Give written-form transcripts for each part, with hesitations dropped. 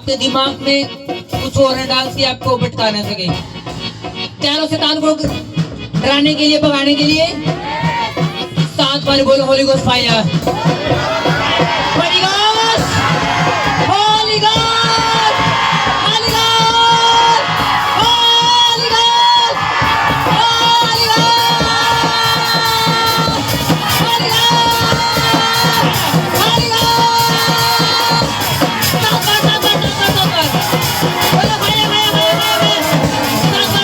आपके दिमाग में कुछ और न डाल के आपको भटका ना सके। चारों शैतान को डराने के लिए, भगाने के लिए 7 बार बोलो Holi ghost fire. Holy Ghost! Holy Ghost! Holy Ghost! Holy Ghost! Holy Ghost! Holy Ghost! Holy Ghost! Stop! बोलो fire, fire, fire, fire! Stop!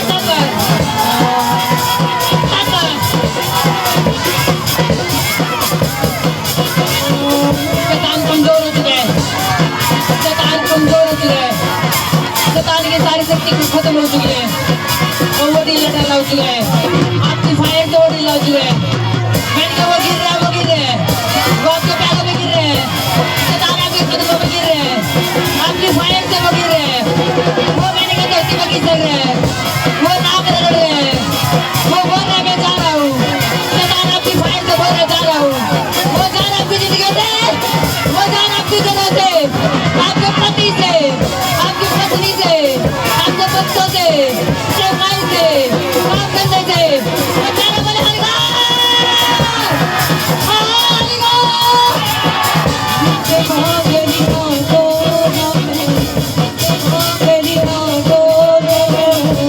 शैतान कमजोर हो चुका है, शैतान कमजोर हो चुका है, शैतान की सारी शक्ति खत्म हो चुकी है, वो ढीला ढाला हो चुका है, आपकी फायर से वो ढीला हो चुका है, मैंने कहा वो गिर रहा है, वो गिर रहे हैं, वो आपके पैरों में गिर रहे हैं, शैतान आपके कदमों में गिर रहे हैं, आपकी फायर से वो गिर रहे हैं, वो मैंने कहा धरती में गिर रहे हैं, वो नाक रगड़ रहे हैं, वो बोल रहे मैं जा रहा हूँ, शैतान आपकी फायर से बोल रहे जा रहा हूँ, वो जा रहा आपकी जिंदगी से, वो जान आपकी जगह से, आपके पति से, आपकी पत्नी से, आपके बच्चों से, सेवकाई से, काम करने से, बचाने वाले हरि गॉड, हरि गॉड, के भागेली को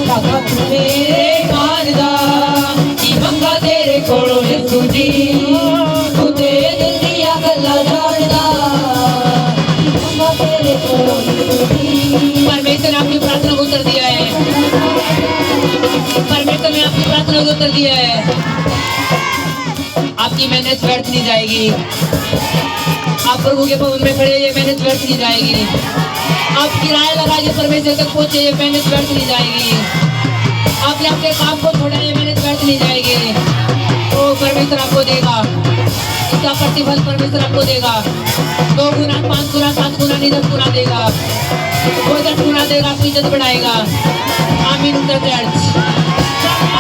काका मेरे कारदा की मंगा तेरे कोलो ने सुजी तू तेरे दिल दिया गल्ला जानदा परमेश्वर ने आपकी प्रार्थना को उत्तर दिया है, परमेश्वर ने आपकी प्रार्थना को उत्तर दिया है, आपकी मेहनत व्यर्थ नहीं जाएगी, आप प्रभु के भवन में खड़े ये मेहनत व्यर्थ नहीं जाएगी, आप किराया लगा के परमेश्वर तक पहुंचे ये मेहनत व्यर्थ नहीं जाएगी, आपने अपने काम को छोड़ा ये मेहनत व्यर्थ नहीं जाएगी, तो परमेश्वर आपको देगा, इसका प्रतिफल परमेश्वर आपको देगा, 2 गुना 5 गुना 7 गुना नहीं 10 गुना देगा, वो 10 गुना देगा, आपकी इज्जत बढ़ाएगा। आमीन उनका चर्च,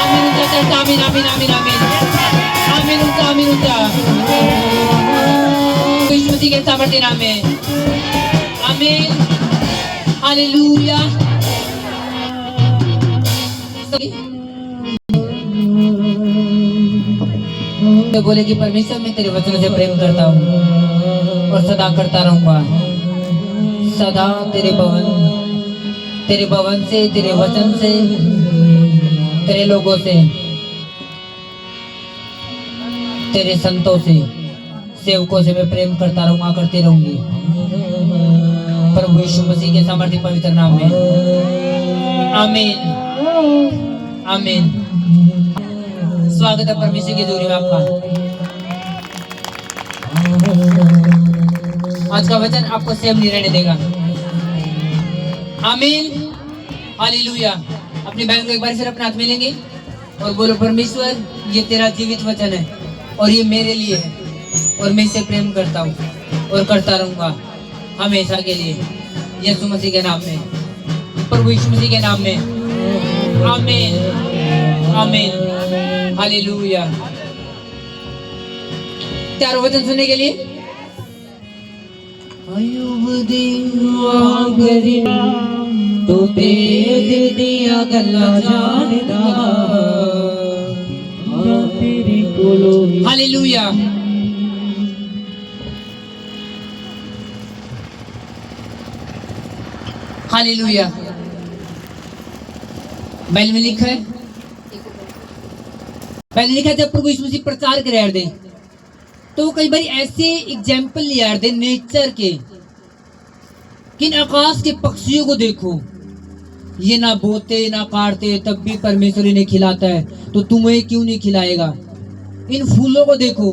आमीन उनका चर्च, आमीन आमीन आमीन आमीन आमीन उनका, आमीन उनका यीशु मसीह के सामर्थ्य नाम में आमीन, हालेलुया। तो बोले कि परमेश्वर मैं तेरे वचनों से प्रेम करता हूँ और सदा करता रहूंगा, सदा तेरे भवन से, तेरे वचन से, तेरे लोगों से, तेरे संतों से, सेवकों से मैं प्रेम करता रहूंगा, करती रहूंगी, प्रभु यीशु मसीह के सामर्थ्य पवित्र नाम में आमीन आमीन। स्वागत है परमेश्वर की दूरी में आपका। आज का वचन आपको सेम नहीं रहने देगा, आमीन हालेलुया। अपनी बहन को एक बार फिर अपने हाथ में लेंगे और बोलो परमेश्वर ये तेरा जीवित वचन है और ये मेरे लिए है और मैं इसे प्रेम करता हूँ और करता रहूंगा हमेशा के लिए, यीशु मसीह के नाम में, प्रभु यीशु मसीह के नाम में आमीन आमीन हालेलुया। तैयार हो वचन सुनने के लिए? तो तेरे दिया गल्ला जानदा हालेलुया। हालेलुया। बाइबल में लिखा है, पहले लिखा जब प्रभु यीशु मसीह प्रचार करे यार दे तो कई बार ऐसे एग्जाम्पल लिया यार दे नेचर के, किन आकाश के पक्षियों को देखो, ये ना बोते ना काटते तब भी परमेश्वर इन्हें खिलाता है, तो तुम्हें क्यों नहीं खिलाएगा। इन फूलों को देखो,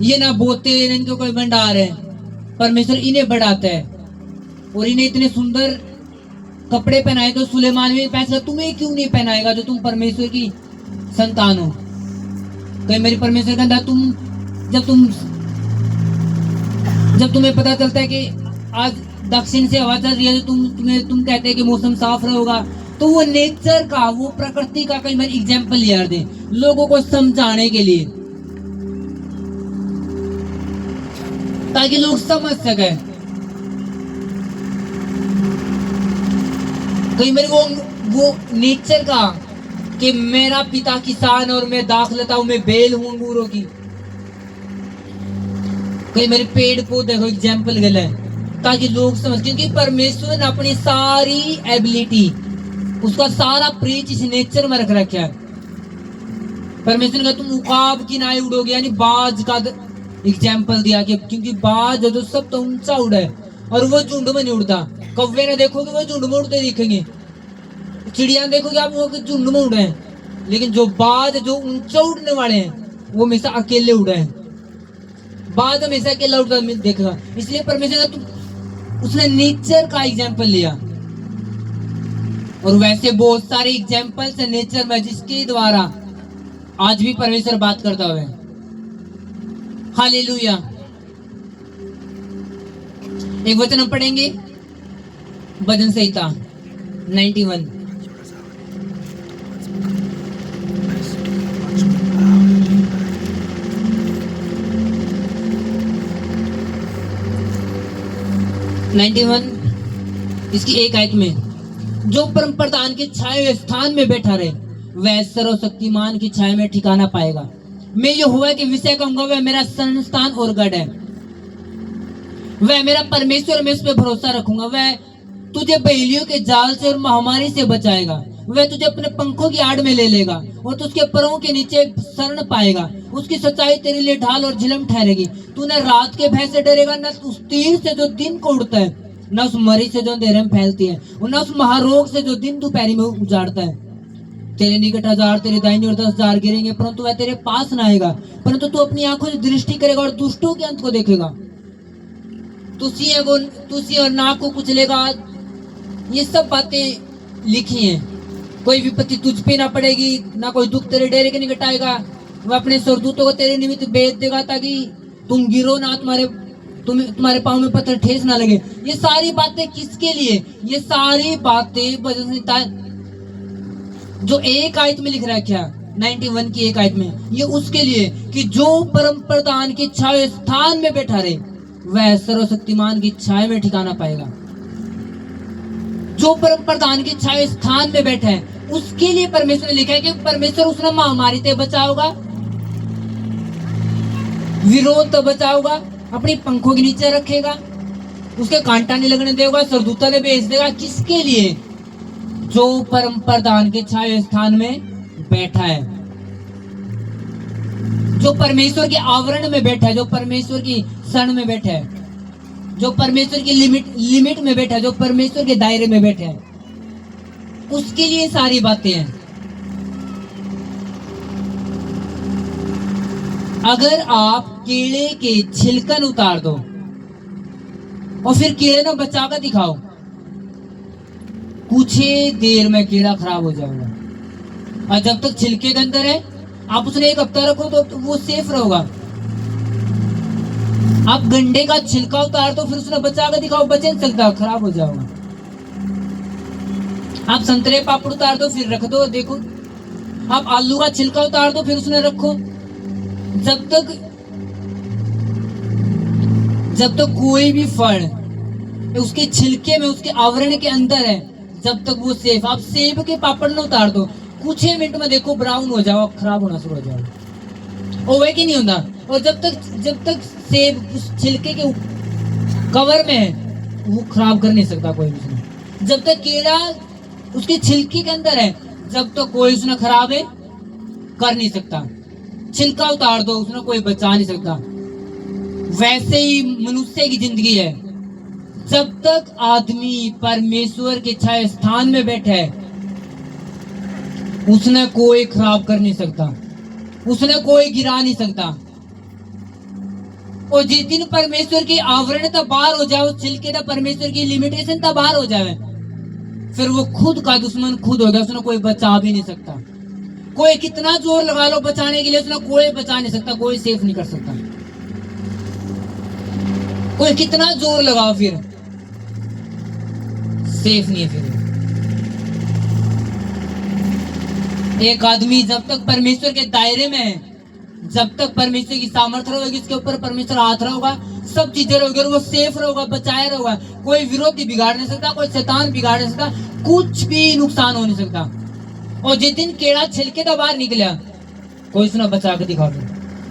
ये ना बोते इनके कोई भंडार है, परमेश्वर इन्हें बढ़ाता है, और इन्हें इतने सुंदर कपड़े पहनाए तो सुलेमान भी फैसला तुम्हें क्यों नहीं पहनाएगा जो तुम परमेश्वर की संतान हो। कहीं मेरी परमेश्वर का अंदर जब तुम्हें पता चलता है कि आज दक्षिण से हवा चल रही है, तो तुम कहते हैं कि मौसम साफ रहेगा, तो वो नेचर का, वो प्रकृति का कई बार एग्जाम्पल यार दे लोगों को समझाने के लिए, ताकि लोग समझ सके। कई मेरे वो नेचर का कि मेरा पिता किसान और मैं दाख लेता हूं, मैं बेल हूं अंगूरों की। कई मेरे पेड़ पौधे को एग्जाम्पल गला है ताकि लोग समझ, क्योंकि परमेश्वर ने अपनी सारी एबिलिटी, उसका सारा प्रीच इस नेचर में रख रखा है। परमेश्वर ने कहा तुम उकाब की नाई उड़ोगे, यानी बाज का एग्जाम्पल दिया कि क्योंकि बाज जो सब तो ऊंचा उड़ा है और वो झुंड में नहीं उड़ता। कौवे ने देखोगे वो झुंड में उड़ते दिखेंगे, चिड़िया देखोगे आप वो झुंड में उड़े हैं, लेकिन जो बाज जो ऊंचा उड़ने वाले हैं वो हमेशा अकेले उड़े हैं। बाज हमेशा अकेला उड़ता देखेगा। इसलिए परमेश्वर ने उसने नेचर का एग्जाम्पल लिया, और वैसे बहुत सारे एग्जाम्पल्स है नेचर में जिसके द्वारा आज भी परमेश्वर बात करता हुआ है। हालेलुया। एक वचन हम पढ़ेंगे, भजन संहिता 91। इसकी एक आयत में, जो परम प्रधान के छाए हुए स्थान में बैठा रहे वह सर्वशक्तिमान की छाया में ठिकाना पाएगा। मैं ये हुआ कि विषय कहूंगा वह मेरा संस्थान और गढ़ है, वह मेरा परमेश्वर, मैं उस पर भरोसा रखूंगा। वह तुझे बहेलियों के जाल से और महामारी से बचाएगा। वह तुझे अपने पंखों की आड़ में ले लेगा और तू उसके पैरों के नीचे शरण पाएगा। उसकी सच्चाई तेरे लिए ढाल और झिलम ठहरेगी। तू न रात के भय से डरेगा, न उस तीर से जो दिन को उड़ता है, न उस मरी से जो अंधेरे में फैलती है, और न उस महारोग से जो दिन दोपहरी में उजाड़ता है। तेरे निकट 1000 तेरे दाहिनी और 10,000 गिरेंगे, परंतु वह तेरे पास न आएगा। परंतु तू अपनी आंखों से दृष्टि करेगा और दुष्टों के अंत को देखेगा। तू सिंह और नाग को कुचलेगा। ये सब बातें लिखी हैं। कोई विपत्ति तुझ पे ना पड़ेगी, ना कोई दुख तेरे डेरे के निकट आएगा। वह अपने स्वर्गदूतों को तेरे निमित्त भेज देगा ताकि तुम गिरो ना, तुम्हारे पांव में पत्थर ठेस ना लगे। ये सारी बातें किसके लिए? ये सारी बातें भजन संहिता जो एक आयत में लिख रखा है, 91 की एक आयत में, ये उसके लिए कि जो परम प्रधान की छाया स्थान में बैठा रहे वह सर्वशक्तिमान की छाया में ठिकाना पाएगा। जो परम प्रधान की छाया स्थान में बैठा है उसके लिए परमेश्वर ने लिखा है कि परमेश्वर उसने महामारी से बचाओगा, विरोध तो बचाओगा, अपनी पंखों के नीचे रखेगा, उसके कांटा नहीं लगने देगा, सरदूता ने भेज देगा। किसके लिए? जो परम प्रधान के छाया स्थान में बैठा है, जो परमेश्वर के आवरण में बैठा है, जो परमेश्वर की शरण में बैठा है, जो परमेश्वर की लिमिट में बैठा है, जो परमेश्वर के दायरे में बैठा है, उसके लिए सारी बातें हैं। अगर आप कीड़े के छिलकन उतार दो और फिर कीड़े को बचाकर दिखाओ, कुछ ही देर में कीड़ा खराब हो जाएगा। और जब तक छिलके के अंदर है आप उसने 1 हफ्ता रखो तो वो सेफ रहेगा। आप गंडे का छिलका उतार दो फिर उसने बचा कर दिखाओ, बचे नहीं सकता, खराब हो जाएगा। आप संतरे पापड़ उतार दो फिर रख दो, देखो। आप आलू का छिलका उतार दो फिर उसने रखो, जब तक कोई भी फल उसके छिलके में, उसके आवरण के अंदर है, जब तक वो सेफ। आप सेब के पापड़ न उतार दो, कुछ ही मिनट में देखो ब्राउन हो जाओ, खराब होना शुरू हो जाओ, ओवे की नहीं होता। और जब तक सेब उस छिलके के कवर में है वो खराब कर नहीं सकता कोई भी। जब तक कीड़ा उसके छिलके के अंदर है जब तक कोई उसने खराब है कर नहीं सकता। छिलका उतार दो उसने कोई बचा नहीं सकता। वैसे ही मनुष्य की जिंदगी है, जब तक आदमी परमेश्वर के छाया स्थान में बैठा है उसने कोई खराब कर नहीं सकता, उसने कोई गिरा नहीं सकता। और जिस दिन परमेश्वर की आवरण तक बाहर हो जाए, उस छिलके तक परमेश्वर की लिमिटेशन तक बाहर हो जाए, फिर वो खुद का दुश्मन खुद हो गया, उसने कोई बचा भी नहीं सकता। कोई कितना जोर लगा लो बचाने के लिए, उसने कोई बचा नहीं सकता, कोई सेफ नहीं कर सकता। कोई कितना जोर लगाओ फिर सेफ नहीं है। फिर एक आदमी जब तक परमेश्वर के दायरे में है, जब तक परमेश्वर की सामर्थ्य रहेगी, उसके ऊपर परमेश्वर हाथ रहेगा, सब चीजें रहोगी और वो सेफ रहोगा, बचाया रहोगा। कोई विरोधी बिगाड़ नहीं सकता, कोई शैतान बिगाड़ नहीं सकता, कुछ भी नुकसान हो नहीं सकता। और जिस दिन केड़ा छिलके का बाहर निकला, कोई सुना बचा के दिखाओ।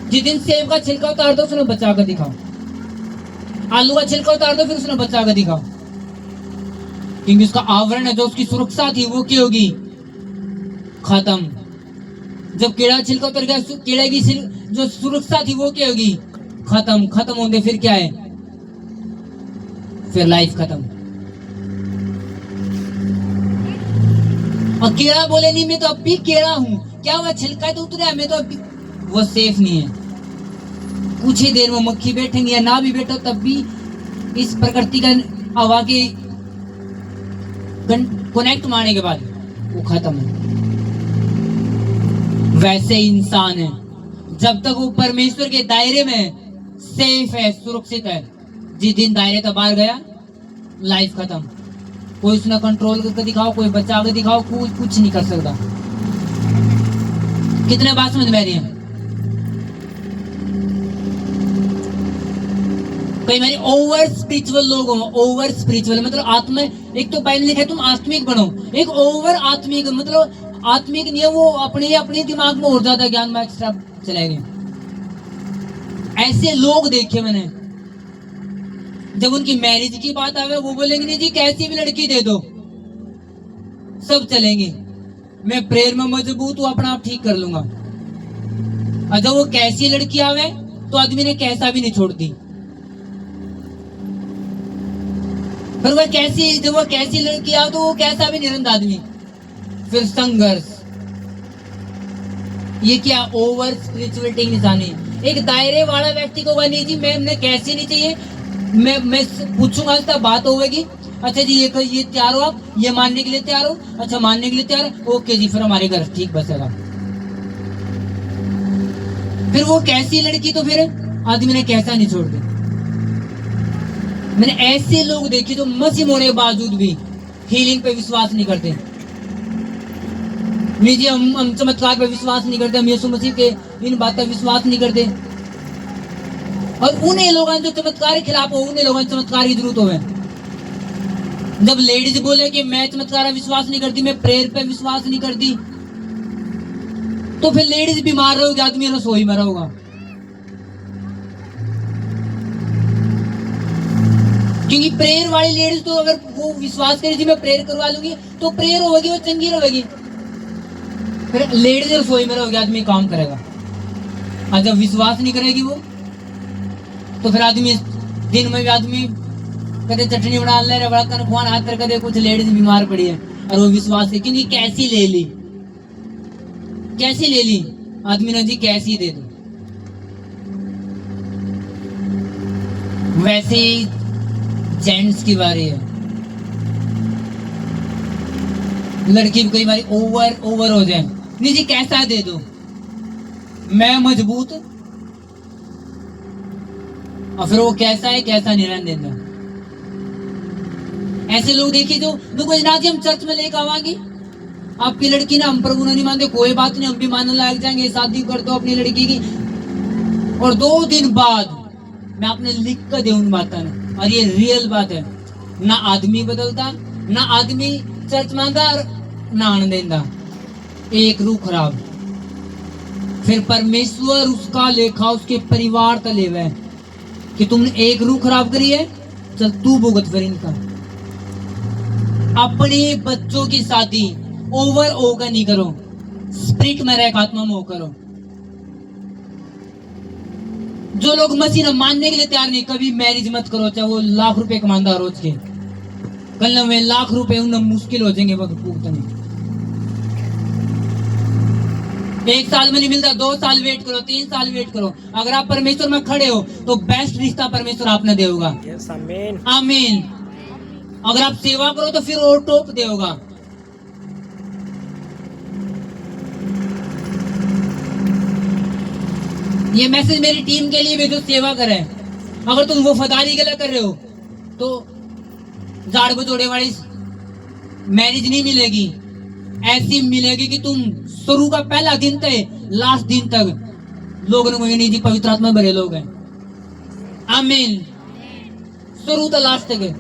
जिस दिन सेब का छिलका उतार दो, उसने बचा के दिखाओ। आलू का छिलका उतार दो, फिर उसने बचा के दिखाओ। क्योंकि उसका आवरण है, जो उसकी सुरक्षा थी, वो क्या होगी? खत्म। जब केड़ा छिलका उतर गया, केड़ा की जो सुरक्षा थी वो क्या होगी? खत्म। खत्म होंगे फिर क्या है? फिर लाइफ खत्म। और केड़ा बोले नहीं, मैं तो अब भी केड़ा हूं, क्या हुआ? छिलका तो उतरा, मैं तो अब भी, वो सेफ नहीं है। कुछ ही देर में मक्खी बैठेंगी या ना भी बैठो, तब भी इस प्रकृति का हवा के कनेक्ट मारने के बाद वो खत्म है। वैसे इंसान है, जब तक वो परमेश्वर के दायरे में सेफ है, सुरक्षित है, जिस दिन दायरे का बाहर गया, लाइफ खत्म। कोई उसने कंट्रोल करके दिखाओ, कोई बचा के दिखाओ, कोई कुछ नहीं कर सकता। कितने बात समझ में आ रही है? कई बार ओवर स्पिरिचुअल लोग हो, ओवर स्पिरिचुअल मतलब आत्मा, एक तो बाइबल लिखा है तुम आत्मिक बनो, एक ओवर आत्मिक मतलब आत्मिक नहीं है, वो अपने दिमाग में और ज्यादा ज्ञान में एक्स्ट्रा चलाएंगे। ऐसे लोग देखे मैंने, जब उनकी मैरिज की बात आवे, वो बोलेंगे नहीं जी कैसी भी लड़की दे दो, सब चलेंगे, मैं प्रेयर में मजबूत हूं, अपना आप ठीक कर लूंगा। और जब वो कैसी लड़की आवे, तो आदमी ने कैसा भी नहीं छोड़ दी। पर वह कैसी, जब वह कैसी लड़की आओ, तो वो कैसा भी निरंतर आदमी। फिर संघर्ष। ये क्या? ओवर स्पिरिचुअलिटी की निशानी। एक दायरे वाला व्यक्ति को नहीं जी मैं कैसी नहीं चाहिए, मैं पूछूंगा, तब बात होगी। अच्छा जी ये तैयार हो, आप ये मानने के लिए तैयार हो? अच्छा मानने के लिए तैयार, ओके जी, फिर हमारे घर ठीक बसेगा। फिर वो कैसी लड़की, तो फिर आदमी ने कैसा नहीं छोड़ दी। मैंने ऐसे लोग देखे जो मसीह होने के बावजूद भी हीलिंग पे विश्वास नहीं करते। नहीं जी हम चमत्कार पे विश्वास नहीं करते, हम यीशु मसीह के इन बातों पे विश्वास नहीं करते। और उन्हें लोगों जो चमत्कार के खिलाफ हो, उन्हें लोगों चमत्कार की जरूरत हो। जब लेडीज बोले कि मैं चमत्कार पे विश्वास नहीं करती, मैं प्रेयर पे विश्वास नहीं करती, तो फिर लेडीज बीमार रहोगी, आदमी रसोई में रहोगा। क्योंकि प्रेयर वाली लेडीज तो अगर वो विश्वास करेगी मैं प्रेयर करवा लूंगी, तो प्रेयर होगी, वो चंगी रहेगी। फिर लेडीज रसोई में रहोगी, आदमी काम करेगा। और जब विश्वास नहीं करेगी वो, तो फिर आदमी दिन में भी आदमी कदे चटनी बना ले रहा, बड़ा कनखवान हाथ कर, कदे कुछ लेडीज बीमार पड़ी है और वो विश्वास है, क्योंकि कैसी ले ली, कैसी ले ली आदमी ने जी कैसी दे दो। वैसे ही जेंट्स की बारी है। लड़की कई बार ओवर हो जाए, नहीं जी कैसा दे दो, मैं मजबूत, और फिर वो कैसा है कैसा नहीं रहने देता। ऐसे लोग देखिए जो गुजरात हम चर्च में लेकर आवाएंगे, आपकी लड़की ना हम प्रभु नहीं मानते, कोई बात नहीं, हम भी मानने लायक जाएंगे, शादी कर दो अपनी लड़की की। और 2 दिन बाद मैं आपने लिख कर दे उन बातों, और ये रियल बात है, ना आदमी बदलता, ना आदमी चर्च मानता, ना आने देता, एक रूह खराब। फिर परमेश्वर उसका लेखा उसके परिवार तले हुए कि तुमने एक रूह खराब करी है, चल तू भुगत फिर इनका। अपने बच्चों की शादी ओवर होकर नहीं करो, स्पिरिट में रह आत्मा में हो करो। जो लोग मसीह मानने के लिए तैयार नहीं, कभी मैरिज मत करो, चाहे वो लाख रुपए कमांदा रोज के, कल में लाख रुपए उन्हें मुश्किल हो जाएंगे वक्त भुगतने। 1 साल में नहीं मिलता, 2 साल वेट करो, 3 साल वेट करो। अगर आप परमेश्वर में खड़े हो तो बेस्ट रिश्ता परमेश्वर आपने देगा। यस आमीन आमीन। अगर आप सेवा करो तो फिर और टॉप देगा। ये मैसेज मेरी टीम के लिए भी जो सेवा करे, अगर तुम वफादारी के लिए कर रहे हो तो झाड़ बचोड़े वाली मैरिज नहीं मिलेगी, ऐसी मिलेगी कि तुम शुरू का पहला दिन से लास्ट दिन तक लोगों ने नहीं जी पवित्र आत्मा भरे लोग हैं। आमीन। शुरू तो लास्ट तक है।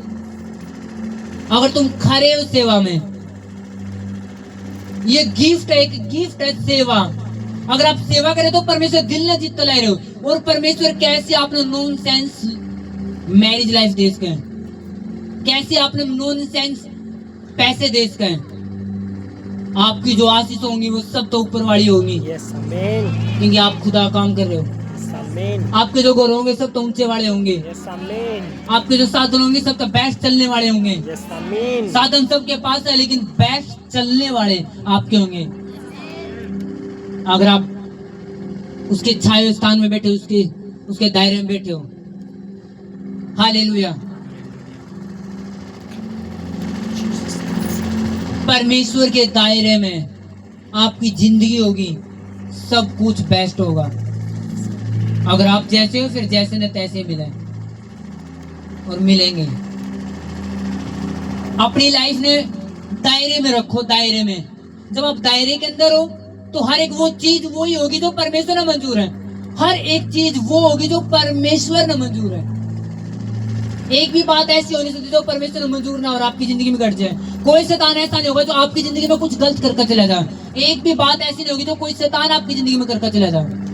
अगर तुम खरे हो सेवा में, ये गिफ्ट है, एक गिफ्ट है सेवा। अगर आप सेवा करें तो परमेश्वर दिल न जीत लाई रहे हो। और परमेश्वर कैसे आपने नॉन सेंस मैरिज लाइफ दे सके, कैसे आपने नॉन सेंस पैसे दे सके। आपकी जो आशीष होंगी वो सब तो ऊपर वाली होंगी, क्योंकि आप खुदा काम कर रहे हो। आपके जो घर होंगे सब तो ऊंचे वाले होंगे। आपके जो साधन होंगे सब तो बेस्ट चलने वाले होंगे। साधन सबके पास है, लेकिन बेस्ट चलने वाले आपके होंगे। अगर आप उसके छाये स्थान में बैठे, उसके दायरे में बैठे हो। हालेलुया। परमेश्वर के दायरे में आपकी जिंदगी होगी, सब कुछ बेस्ट होगा। अगर आप जैसे हो, फिर जैसे न तैसे मिले और मिलेंगे। अपनी लाइफ ने दायरे में रखो, दायरे में। जब आप दायरे के अंदर हो तो हर एक वो चीज वही होगी जो परमेश्वर ने मंजूर है। हर एक चीज वो होगी जो परमेश्वर ने मंजूर है। एक भी बात ऐसी होनी चाहिए जो परमेश्वर ने मंजूर ना और आपकी जिंदगी में घट जाए। कोई शैतान ऐसा नहीं होगा जो आपकी जिंदगी में कुछ गलत करके चला जाए। एक भी बात ऐसी नहीं होगी जो कोई शैतान आपकी जिंदगी में करके चला जाए।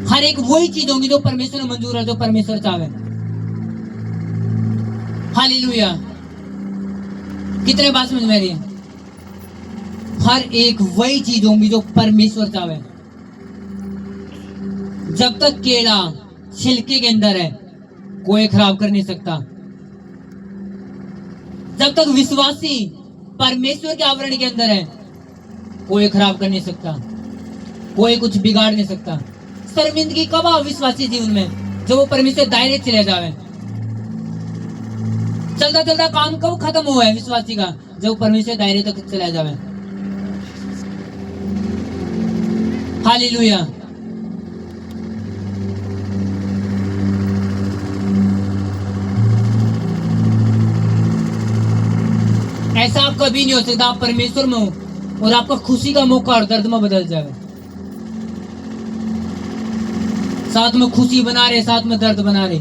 हर एक वही चीज होगी जो परमेश्वर ने मंजूर है, जो परमेश्वर चाहे। हालेलुया। कितने बात समझ में आ रही है? हर एक वही चीज होगी जो परमेश्वर चाहे। जब तक केला छिलके के अंदर है, कोई खराब कर नहीं सकता। जब तक विश्वासी परमेश्वर के आवरण के अंदर है, कोई खराब कर नहीं सकता, कोई कुछ बिगाड़ नहीं सकता। शर्मिंदगी कब आओ विश्वासी जीवन में? जब वो परमेश्वर दायरे चले जावे। चलता चलता काम कब खत्म हुआ है विश्वासी का? जब परमेश्वर दायरे तक चला जावे। हालेलुया। ऐसा कभी नहीं हो सकता आप परमेश्वर में हो और आपका खुशी का मौका और दर्द में बदल जाए। साथ में खुशी बना रहे, साथ में दर्द बना रहे,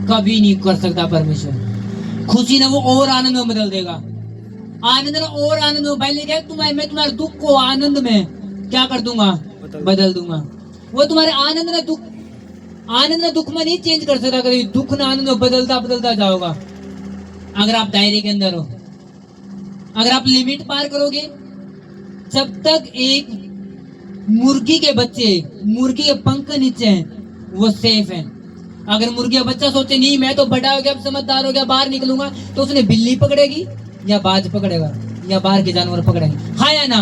कभी नहीं कर सकता परमेश्वर। खुशी ने वो और आनंद में बदल देगा, आनंद ने और आनंद में। पहले क्या मैं तुम्हारे दुख को आनंद में क्या कर दूंगा? बदल दूंगा। वो तुम्हारे आनंद ने दुख में नहीं चेंज कर सकता। कभी दुख ने आनंद में बदलता बदलता जाओगा। अगर आप दायरे के अंदर हो, अगर आप लिमिट पार करोगे, जब तक एक मुर्गी के बच्चे मुर्गी के पंख के नीचे हैं, वो सेफ है। अगर मुर्गी का बच्चा सोचे नहीं मैं तो बड़ा हो गया, अब समझदार हो गया, बाहर निकलूंगा, तो उसने बिल्ली पकड़ेगी या बाज पकड़ेगा या बाहर के जानवर पकड़ेंगे, हाँ या ना?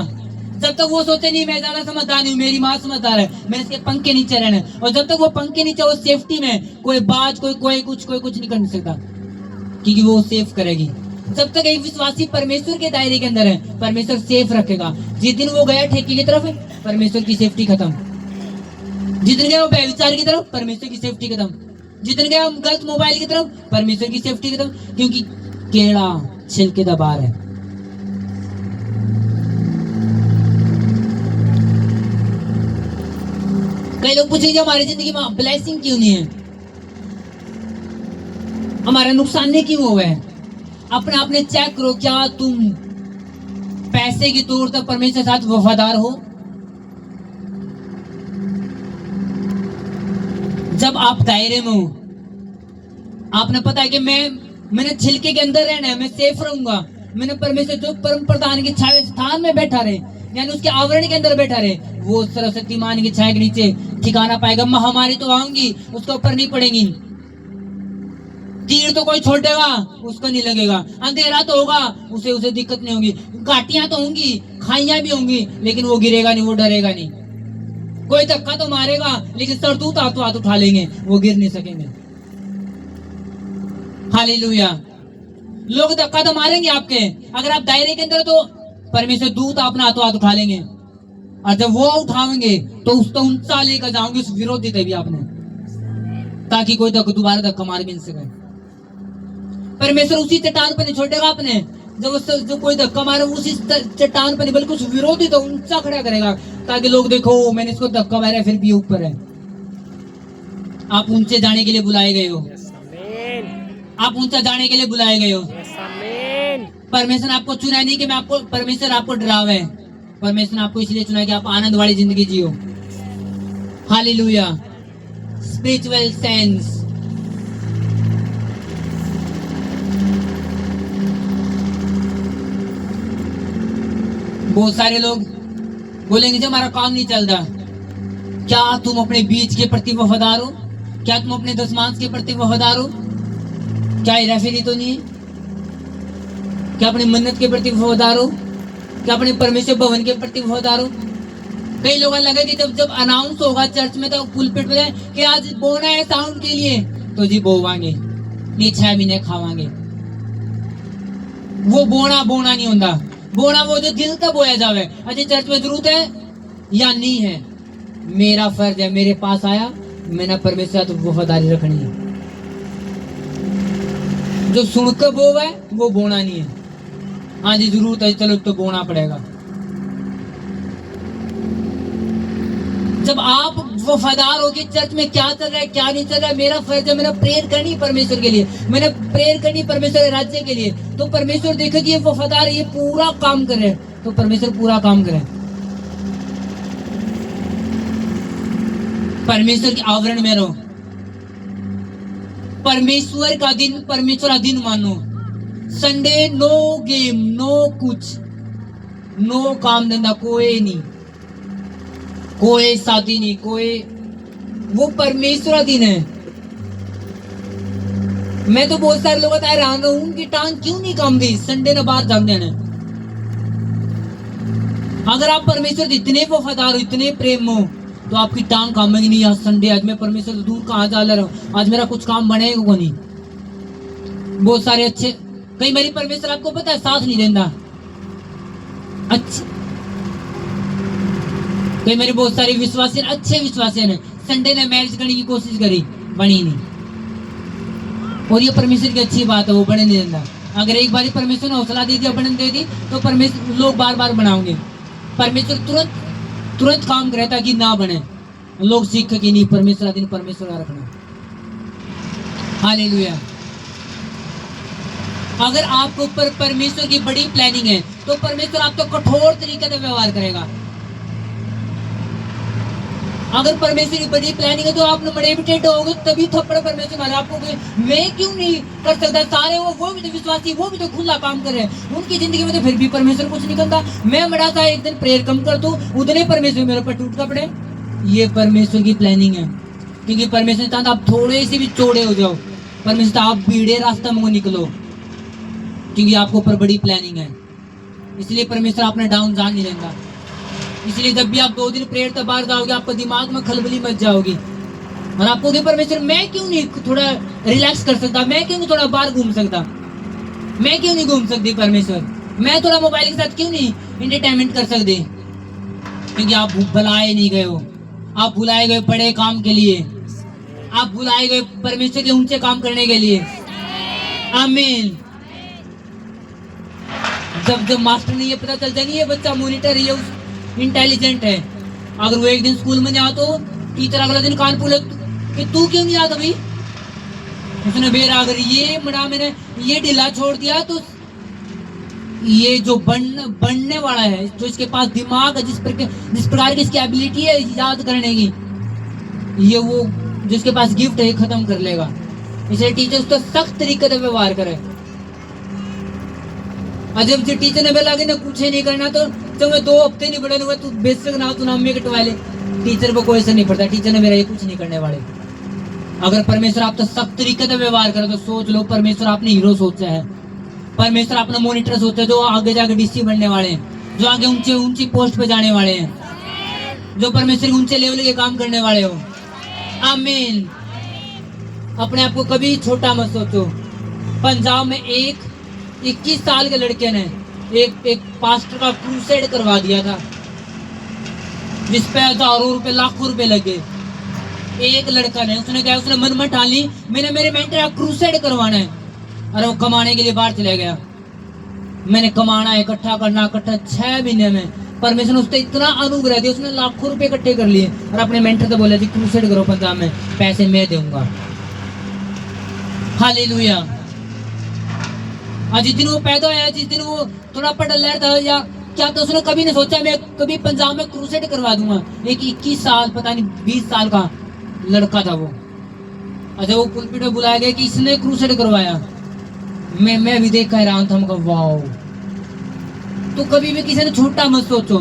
जब तक वो सोचे नहीं मैं ज्यादा समझदार नहीं हूँ, मेरी माँ समझदार है, मैंने इसके पंख के नीचे रहना है, और जब तक वो पंख के नीचे वो सेफ्टी में, कोई बाज कोई कुछ नहीं कर सकता, क्योंकि वो सेफ करेगी। जब तक एक विश्वासी परमेश्वर के दायरे के अंदर है, परमेश्वर सेफ रखेगा। जिस दिन वो गया ठेके की तरफ, परमेश्वर की सेफ्टी खत्म। जिस दिन गया वो व्यभिचार की तरफ, परमेश्वर की सेफ्टी खत्म। जिस दिन गया गलत मोबाइल की तरफ, परमेश्वर की सेफ्टी खत्म। क्योंकि केड़ा छिलके दा बाहर है। कई लोग पूछेंगे हमारी जिंदगी में ब्लेसिंग क्यों नहीं है, हमारा नुकसान नहीं क्यों हुआ है? अपने आप ने चेक करो, क्या तुम पैसे के तौर पर परमेश्वर के साथ वफादार हो? जब आप दायरे में हो, आपने पता है कि मैंने छिलके के अंदर रहना है, मैं सेफ रहूंगा। मैंने परमेश्वर जो परम प्रधान के छाया स्थान में बैठा रहे, यानी उसके आवरण के अंदर बैठा रहे, वो सरस्वती मान की छाया के नीचे ठिकाना पाएगा। महामारी तो आऊंगी, उसके ऊपर नहीं पड़ेगी। तीर तो कोई छोड़ेगा, उसको नहीं लगेगा। अंधेरा तो होगा, उसे दिक्कत नहीं होगी। घाटियां तो होंगी, खाइयां भी होंगी, लेकिन वो गिरेगा नहीं, वो डरेगा नहीं। कोई धक्का तो मारेगा, लेकिन सरदूत हाथ उठा लेंगे, वो गिर नहीं सकेंगे। हालेलुया। लोग धक्का तो मारेंगे आपके, अगर आप दायरे के अंदर, तो परमेश्वर दूत अपना हाथ उठा लेंगे, और जब वो उठाएंगे तो उसको ऊंचा लेकर जाओगे उस विरोधी तभी आपने, ताकि कोई दोबारा धक्का मार भी नहीं सके। परमेश्वर उसी चट्टान पर नहीं छोड़ेगा आपने, जो कोई धक्का मारे उसी चट्टान पर नहीं, बल्कि उस विरोधी तो ऊंचा खड़ा करेगा, ताकि लोग देखो मैंने इसको धक्का मारा फिर भी ऊपर है। आप ऊंचे जाने के लिए बुलाए गए हो। Yes, amen. आप ऊंचा जाने के लिए बुलाए गए हो। Yes, amen. परमेश्वर ने आपको चुना नहीं कि मैं आपको, परमेश्वर आपको डरावे। परमेश्वर ने आपको इसलिए चुना कि आप आनंद वाली जिंदगी जियो। हालेलुया। Spiritual sense. बहुत सारे लोग बोलेंगे जब हमारा काम नहीं चल रहा। क्या तुम अपने बीज के प्रति वफादार हो? क्या तुम अपने दशमांश के प्रति वफादार हो? क्या ये रेफरी तो नहीं है? क्या अपनी मन्नत के प्रति वफादार हो? क्या अपने परमेश्वर भवन के प्रति वफादार हो? कई लोगों लगे कि जब जब अनाउंस होगा चर्च में तो पुलपिट पे कि आज बोना है साउंड के लिए, तो जी बोवांगे नहीं, 6 महीने खावांगे। वो बोना बोना नहीं होता। बोना वो जो दिल का बोया जावे। अजय चर्च में जरूरत है या नहीं है? मेरा फर्ज है, मेरे पास आया, मैंने परमेश्वर तो वफादारी रखनी है। जो सुनकर बोवा है वो बोना नहीं है। हाँ जी जरूरत है, चलो तो बोना पड़ेगा। जब आप वफादार हो कि चर्च में क्या चल रहा है क्या नहीं चल रहा है, मेरा फर्ज है, मैंने प्रेयर करनी परमेश्वर के लिए, मैंने प्रेयर करनी परमेश्वर के राज्य के लिए, तो परमेश्वर देखे कि ये वफादार है, ये पूरा काम करे, तो परमेश्वर पूरा काम करे। परमेश्वर के आवरण में रहो। परमेश्वर का दिन परमेश्वर का दिन मानो। संडे नो गेम, नो कुछ, नो काम धंधा कोई नहीं, कोई शादी नहीं, कोई, वो परमेश्वर दिन है। मैं तो बहुत सारे लोग हैरान हूं उनकी टांग क्यों नहीं काम दी संडे ने बाहर जाने ने। अगर आप परमेश्वर इतने वफादार हो, इतने प्रेम हो, तो आपकी टांग कामेगी नहीं। आज संडे, आज मैं परमेश्वर से दूर कहाँ जा रहा हूँ, आज मेरा कुछ काम बनेगा को नहीं। बहुत सारे अच्छे, कई बारी परमेश्वर आपको पता है साथ नहीं देता। अच्छे कई मेरे बहुत सारे विश्वासी अच्छे विश्वासी ने संडे ने मैरिज करने की कोशिश करी, बनी नहीं। और ये परमेश्वर की अच्छी बात है, वो बने नहीं देता। अगर एक बार परमेश्वर ने हौसला दे दिया, बनने दे दी, तो परमेश्वर लोग बार बार बनाओगे। परमेश्वर तुरंत तुरंत काम करे ताकि ना बने, लोग सीख कि नहीं परमेश्वर दिन परमेश्वर का रखना। हालेलुया। अगर आपके ऊपर परमेश्वर की बड़ी प्लानिंग है तो परमेश्वर आपको कठोर तरीके से व्यवहार करेगा। अगर परमेश्वर की बड़ी प्लानिंग है तो आप मोटिवेटेड होगे, तभी थप्पड़ परमेश्वर मारे आपको। मैं क्यों नहीं कर सकता? सारे वो भी तो विश्वासी, वो भी तो खुला काम कर रहे हैं, उनकी जिंदगी में तो फिर भी परमेश्वर कुछ नहीं करता। मैं बड़ा सा एक दिन प्रेयर कम कर दूं, उतने परमेश्वर मेरे ऊपर टूट का पड़े। ये परमेश्वर की प्लानिंग है, क्योंकि परमेश्वर चाहता आप थोड़े से भी चौड़े हो जाओ। परमेश्वर आप भीड़े रास्ते में निकलो, क्योंकि आपको ऊपर बड़ी प्लानिंग है। इसलिए परमेश्वर आपने डाउन जान नहीं देगा। इसलिए जब भी आप 2 दिन प्रेयर तक बाहर जाओगे, आपको दिमाग में खलबली मच जाओगी और आपको कि परमेश्वर मैं क्यों नहीं थोड़ा रिलैक्स कर सकता, मैं क्यों नहीं थोड़ा बाहर घूम सकता, मैं क्यों नहीं घूम सकती परमेश्वर, मैं थोड़ा मोबाइल के साथ क्यों नहीं एंटरटेनमेंट कर सकती? क्योंकि आप बुलाए नहीं गए हो, आप बुलाए गए बड़े काम के लिए, आप बुलाए गए परमेश्वर के ऊंचे काम करने के लिए। आमीन। जब मास्टर ने ये पता चलता नहीं है बच्चा मॉनिटर है, इंटेलिजेंट है, अगर वो एक दिन स्कूल में नहीं आता तो टीचर अगला दिन कान पूले कि तू क्यों नहीं आता भाई? उसने बेरा अगर ये मड़ा मैंने ये ढीला छोड़ दिया तो ये जो बनने वाला है, जो इसके पास दिमाग है, जिस प्रकार की इसकी एबिलिटी है याद करने की, ये वो जिसके पास गिफ्ट है खत्म कर लेगा। इसलिए टीचर उसका सख्त तरीके से व्यवहार करे। और जब जो टीचर ने बोला कि ना कुछ नहीं करना तो मैं 2 हफ्ते नहीं पढ़ा हुआ, तू बेशक ना तू नाम में कटवा ले। टीचर को कोई असर नहीं पड़ता, टीचर ने मेरा ये कुछ नहीं करने वाले। अगर परमेश्वर आप तो सख्त तरीके से व्यवहार करे तो सोच लो परमेश्वर आपने हीरो सोचा है, परमेश्वर आपने मॉनिटर सोचा है, जो आगे जाके डीसी बनने वाले हैं, जो आगे ऊंचे ऊंची पोस्ट पे जाने वाले हैं, जो परमेश्वर ऊंचे लेवल के काम करने वाले हो। आमीन। अपने आप को कभी छोटा मत सोचो। पंजाब में 21 साल के लड़के ने एक पास्टर का क्रूसेड करवा दिया था, जिस पे हजारों रुपए लाखों रुपए लगे। एक लड़का ने उसने कहा, उसने मन में ठान ली मैंने मेरे मेंटर का क्रूसेड करवाना है, और वो कमाने के लिए बाहर चले गया। मैंने कमाना है, इकट्ठा करना, इकट्ठा 6 महीने में परमेश्वर ने उससे इतना अनुग्रह दिया, उसने लाखों रुपए इकट्ठे कर लिए और अपने मेंटर से बोला जी क्रूसेड करो पंजाब में, पैसे मैं दूंगा। हालेलुया। और जिस दिन वो पैदा हुआ, जिस दिन वो थोड़ा पढ़ लिया था या क्या, तो उसने कभी नहीं सोचा मैं कभी पंजाब में क्रूसेड करवा दूंगा। एक 21 साल पता नहीं 20 साल का लड़का था वो। अच्छा वो पुलपिट में बुलाया गया कि इसने क्रूसेड करवाया। मैं भी देख कर हैरान था, मैं वाओ। तो कभी भी किसी ने छोटा मत सोचो,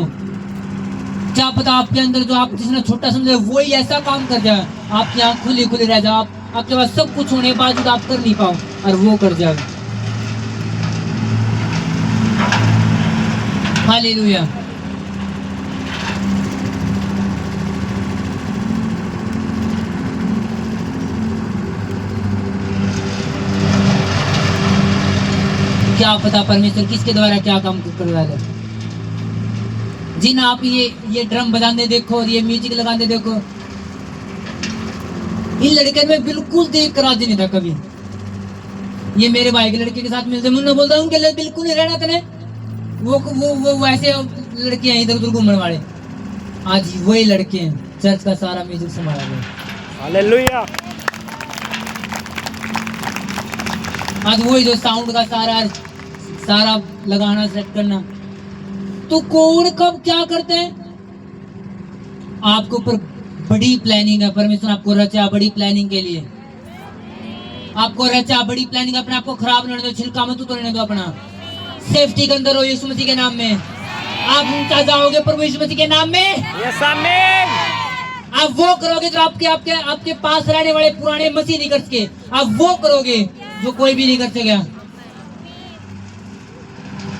क्या पता आपके अंदर जो आप जिसने छोटा समझे वही ऐसा काम कर जाए, आपकी आंख खुली खुली रह जाए, आपके पास सब कुछ होने के बावजूद आप कर नहीं पाओ और वो कर जाए। हालेलुया। क्या पता परमेश्वर किसके द्वारा क्या काम करवा दे। जिन आप ये ड्रम बजाने देखो और ये म्यूजिक लगाने देखो, इन लड़के में बिल्कुल देख कर राजी नहीं था कभी। ये मेरे भाई के लड़के के साथ मिलते, मुन्ना बोलता उनके लिए बिल्कुल नहीं रहना तने, वो ऐसे लड़के हैं इधर उधर घूमने वाले। आज वही लड़के हैं चर्च का सारा म्यूजिक संभाला गया। हालेलुया। आज वही जो साउंड का सारा लगाना सेट करना। तो कौन कब क्या करते हैं, आपके ऊपर बड़ी प्लानिंग है। परमेश्वर आपको रचा बड़ी प्लानिंग के लिए, आपको रचा बड़ी प्लानिंग। अपने आप को खराब नहीं होने दो, छिलका मत उतरने दो अपना। सेफ्टी के अंदर हो यीशु मसीह के नाम में। आप ऊंचा जाओगे प्रभु यीशु मसीह के नाम में। यस आमीन। आप वो करोगे जो आपके पास रहने वाले पुराने मसीह नहीं कर सके। आप वो करोगे जो कोई भी नहीं कर सकेगा।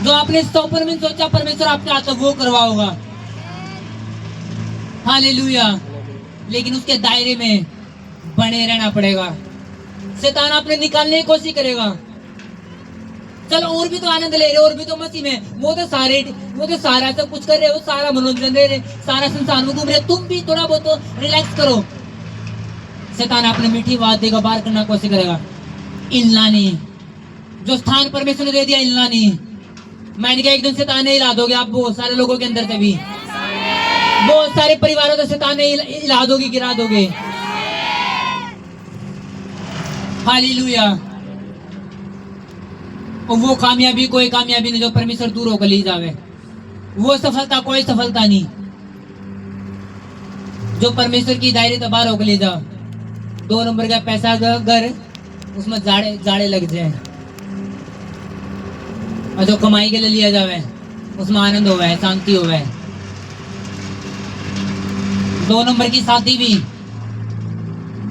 जो आपने 100% सोचा परमेश्वर आपके हाथ वो करवाओगा। हालेलुया। लेकिन उसके दायरे में बने रहना पड़ेगा। शैतान आपने निकालने की कोशिश करेगा। चलो और भी तो आनंद ले रहे, और भी तो मसीह में, वो तो सारा सब कुछ कर रहे, वो सारा मनोरंजन ले रहे, सारा संसार में घूम रहे, तुम भी थोड़ा बहुत तो रिलैक्स करो। शैतान आपने मीठी बात देगा, बाहर करना कोशिश करेगा। इल्ला नहीं, जो स्थान परमेश्वर ने दे दिया इल्ला नहीं। मैंने कहा एक दिन शैतान ने हिला दोगे आप बहुत सारे लोगों के अंदर से भी, बहुत सारे परिवारों से शैतान ने हिला दोगे, गिरा दोगे। हालेलुया। और वो कामयाबी कोई कामयाबी नहीं जो परमेश्वर दूर होकर ले जावे। वो सफलता कोई सफलता नहीं जो परमेश्वर की दायरे से बाहर होकर ले जाओ। 2 नंबर का पैसा घर, उसमें जाड़े लग जाए। और जो कमाई के लिए लिया जावे उसमें आनंद होवे, शांति होवे। 2 नंबर की शादी भी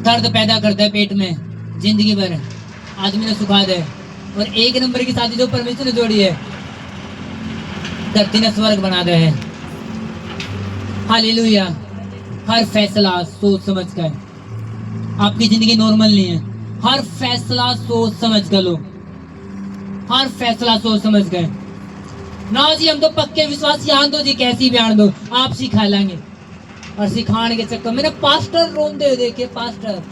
दर्द पैदा करता है पेट में, जिंदगी भर आदमी ने सुखा दे। और 1 नंबर की शादी जो परमेश्वर ने जोड़ी है, धरती ने स्वर्ग बना दे है। हालेलुया। हर फैसला सोच समझ कर, आपकी जिंदगी नॉर्मल नहीं है। हर फैसला सोच समझ कर लो, हर फैसला सोच समझ कर ना जी। हम तो पक्के विश्वासी, आन दो जी कैसी भी आन दो, आप सिखा लेंगे। और सिखाने के चक्कर में पास्टर रोंदे देखे, पास्टर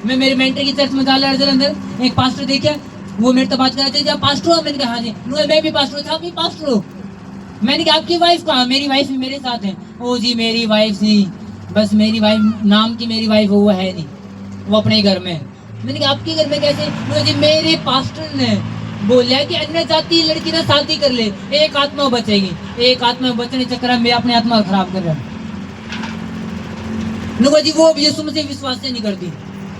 मैं मेरे मेंटर की चर्च में डाला अंदर एक पास्टर देखा, वो मेरे तो बात कर रहे थे, पास्टर हो? मैंने कहा हाँ जी। मैं भी पास्टर था, आप भी पास्टर हो? मैंने कहा आपकी वाइफ कहाँ? मेरी वाइफ भी मेरे साथ है। ओ जी मेरी वाइफ नहीं, बस मेरी वाइफ नाम की मेरी वाइफ वो है नहीं, वो अपने घर में। मैंने कहा आपके घर में कैसे? जी मेरे पास्टर ने बोला कि अन्य जाति लड़की ना शादी कर ले, एक आत्मा बचेगी। एक आत्मा बचने चक्कर में अपनी आत्मा खराब कर रहा है। जी वो यीशु मसीह विश्वास नहीं करती,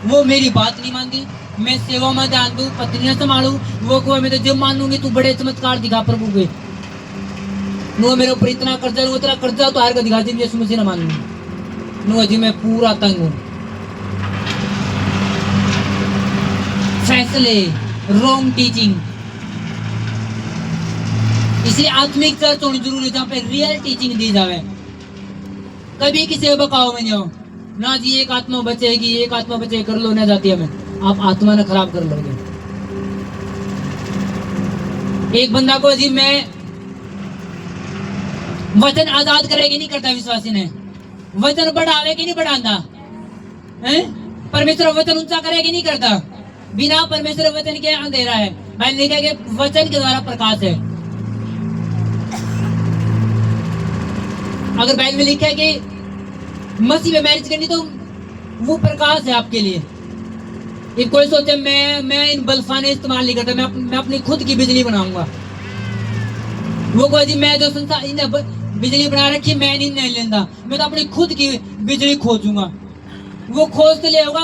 वो मेरी बात नहीं मानती। मैं सेवा में ध्यान दूं, पत्नियां संभालू, वो को मैं तो जब मानूंगी तू बड़े चमत्कार दिखा प्रभु के। नो मेरे ऊपर इतना कर्जा, वो इतना कर्जा तो हार कर दिखा दी, यीशु मसीह ना मानूंगी। नो जी मैं पूरा तंग हूं। फैसले, रॉन्ग टीचिंग। इसलिए आत्मिक चर्च होनी जरूरी है जहाँ पे रियल टीचिंग दी जावे। कभी किसी को बकाओ में नहीं हो ना जी। एक आत्मा बचेगी, एक आत्मा बचे कर लो ना जाती है, आप आत्मा ने खराब कर लोगे। एक बंदा को जी मैं वचन आजाद करेगी नहीं करता विश्वासी ने, वचन बढ़ावे की नहीं बढ़ाता है। परमेश्वर वचन ऊंचा करेगी नहीं करता, बिना परमेश्वर वचन के अंधेरा है। मैंने लिखा कि वचन के द्वारा प्रकाश है। अगर बाइबल में लिखा है कि मसीह में मैरिज करनी, तो वो प्रकाश है आपके लिए। ये कोई सोचे मैं इन बल्फाने इस्तेमाल नहीं करता, मैं अपनी खुद की बिजली बनाऊंगा। वो कहो जी मैं जो संसार इन्हें बिजली बना रखी, मैं नहीं लेंदा, मैं तो अपनी खुद की बिजली खोजूंगा। वो खोज तो ले होगा